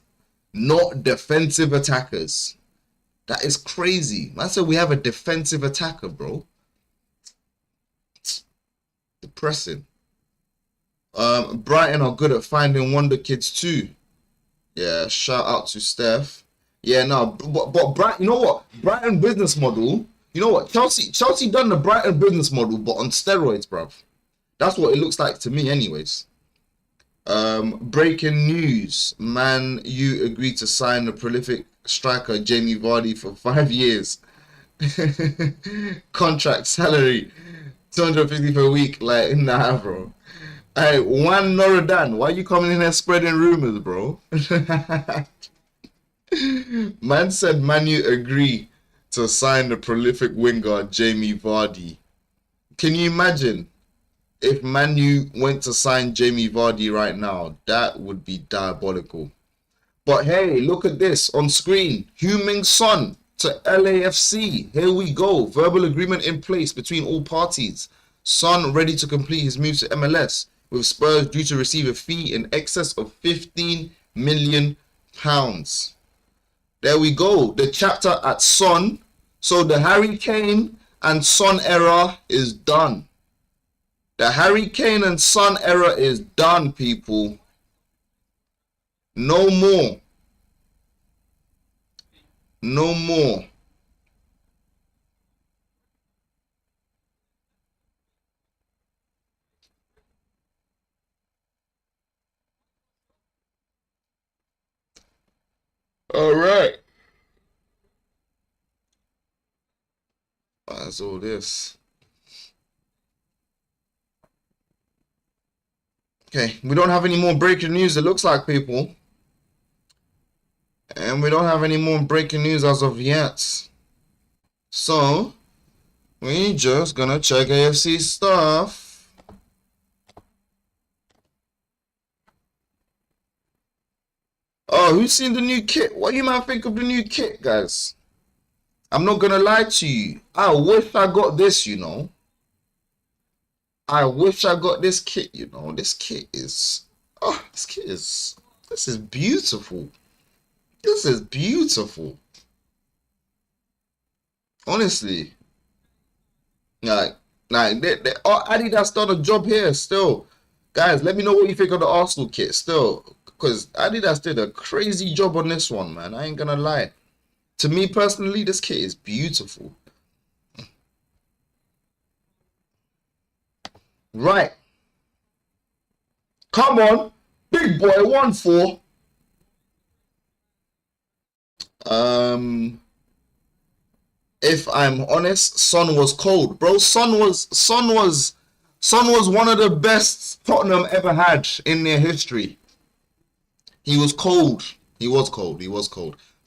not defensive attackers. That is crazy. I said we have a defensive attacker, bro. Depressing. Brighton are good at finding wonder kids too. Yeah, shout out to Steph. Yeah, no, but Brighton, you know what? Brighton business model. You know what? Chelsea done the Brighton business model, but on steroids, bruv. That's what it looks like to me, anyways. Breaking news: Man U agreed to sign the prolific striker Jamie Vardy for 5 years. Contract salary 250 per week. Like, nah, bro. Hey, Juan Norodan, why are you coming in here spreading rumors, bro? Man said Man U agree to sign the prolific winger Jamie Vardy. Can you imagine if Man U went to sign Jamie Vardy right now? That would be diabolical. But hey, look at this on screen. Heung-min Son to LAFC. Here we go. Verbal agreement in place between all parties. Son ready to complete his move to MLS, with Spurs due to receive a fee in excess of £15 million. There we go. The chapter at Son. So the Harry Kane and Son era is done. The Harry Kane and Son era is done, people. No more. No more. All right. That's all this. Okay, we don't have any more breaking news, it looks like, people. And we don't have any more breaking news as of yet. So, we just gonna check AFC stuff. Oh, who's seen the new kit? What do you man think of the new kit, guys? I'm not gonna lie to you. I wish I got this, you know. I wish I got this kit, you know. This kit is... Oh, this is beautiful. This is beautiful. Honestly. Adidas done a job here still. Guys, let me know what you think of the Arsenal kit still. Because Adidas did a crazy job on this one, man. I ain't gonna lie. To me personally, this kit is beautiful. Right. Come on. Big boy, 1-4. If I'm honest, Son was cold, bro. Son was one of the best Tottenham ever had in their history. He was cold. He was cold.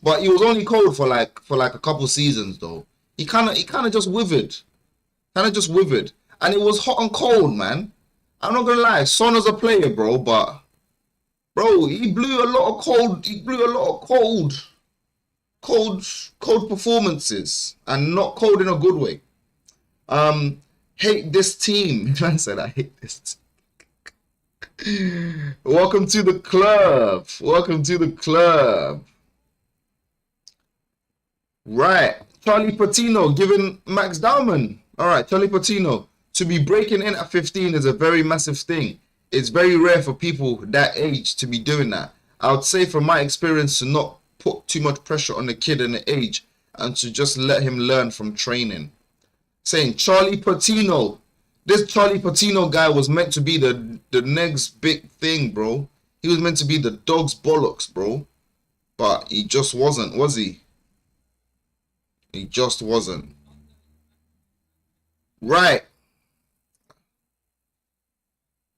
But he was only cold for like a couple seasons though. He kind of just withered. And it was hot and cold, man. I'm not gonna lie, Son is a player, bro, but bro, he blew a lot of cold performances, and not cold in a good way. Hate this team. Man said I hate this team. Welcome to the club. Right. Charlie Patino giving Max Dowman. All right, Charlie Patino. To be breaking in at 15 is a very massive thing. It's very rare for people that age to be doing that. I would say from my experience to not put too much pressure on the kid and the age and to just let him learn from training. Saying Charlie Patino. This Charlie Patino guy was meant to be the next big thing, bro. He was meant to be the dog's bollocks, bro. But he just wasn't, was he? He just wasn't. Right.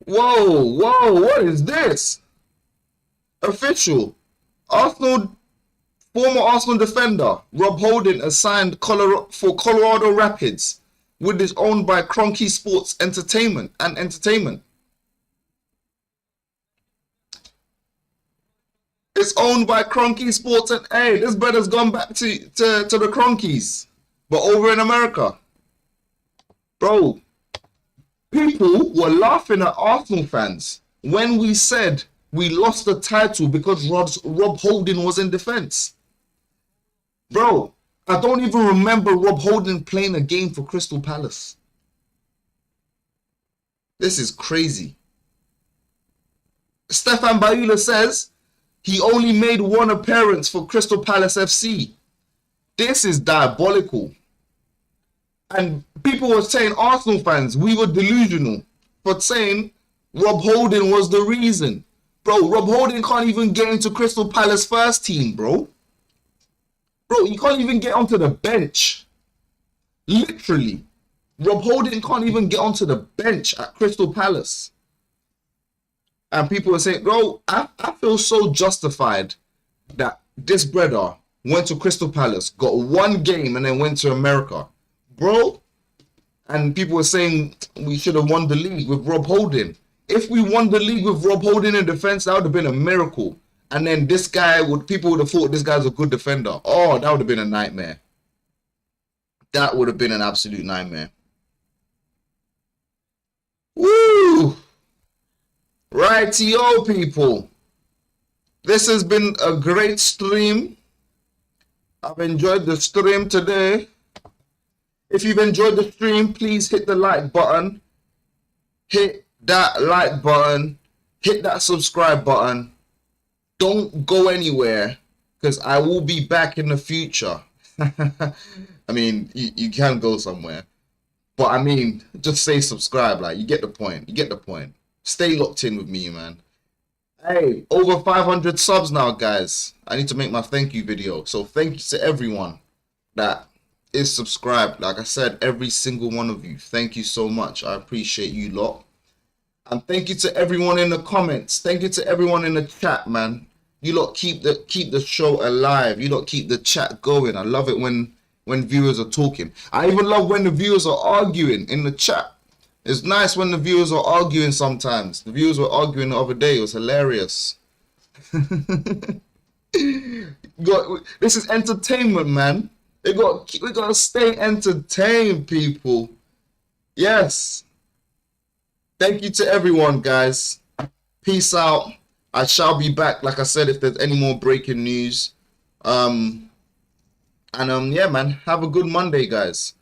Whoa, what is this? Official. Former Arsenal defender Rob Holding has signed for Colorado Rapids, which is owned by Kroenke Sports Entertainment. It's owned by Kroenke Sports, and hey, this brother's gone back to the Kroenkes, but over in America. Bro, people were laughing at Arsenal fans when we said we lost the title because Rob Holding was in defence. Bro, I don't even remember Rob Holding playing a game for Crystal Palace. This is crazy. Stefan Bayula says he only made one appearance for Crystal Palace FC. This is diabolical. And people were saying, Arsenal fans, we were delusional for saying Rob Holding was the reason. Bro, Rob Holding can't even get into Crystal Palace first team, bro. Bro, he can't even get onto the bench. Literally. Rob Holding can't even get onto the bench at Crystal Palace. And people were saying, bro, I feel so justified that this brother went to Crystal Palace, got one game, and then went to America. Bro, and people were saying we should have won the league with Rob Holding. If we won the league with Rob Holding in defense, that would have been a miracle. And then this guy people would have thought this guy's a good defender. Oh, that would have been a nightmare. That would have been an absolute nightmare. Woo! Rightio, people. This has been a great stream. I've enjoyed the stream today. If you've enjoyed the stream, please hit the like button. Hit that like button. Hit that subscribe button. Don't go anywhere, because I will be back in the future. I mean, you can go somewhere. But I mean, just say subscribe. Like, you get the point. You get the point. Stay locked in with me, man. Hey, over 500 subs now, guys. I need to make my thank you video. So thank you to everyone that is subscribed. Like I said, every single one of you. Thank you so much. I appreciate you lot. And thank you to everyone in the comments. Thank you to everyone in the chat, man. You lot keep the show alive. You lot keep the chat going. I love it when viewers are talking. I even love when the viewers are arguing in the chat. It's nice when the viewers are arguing sometimes. The viewers were arguing the other day. It was hilarious. This is entertainment, man. We got to stay entertained, people. Yes. Thank you to everyone, guys. Peace out. I shall be back, like I said, if there's any more breaking news. Yeah, man. Have a good Monday, guys.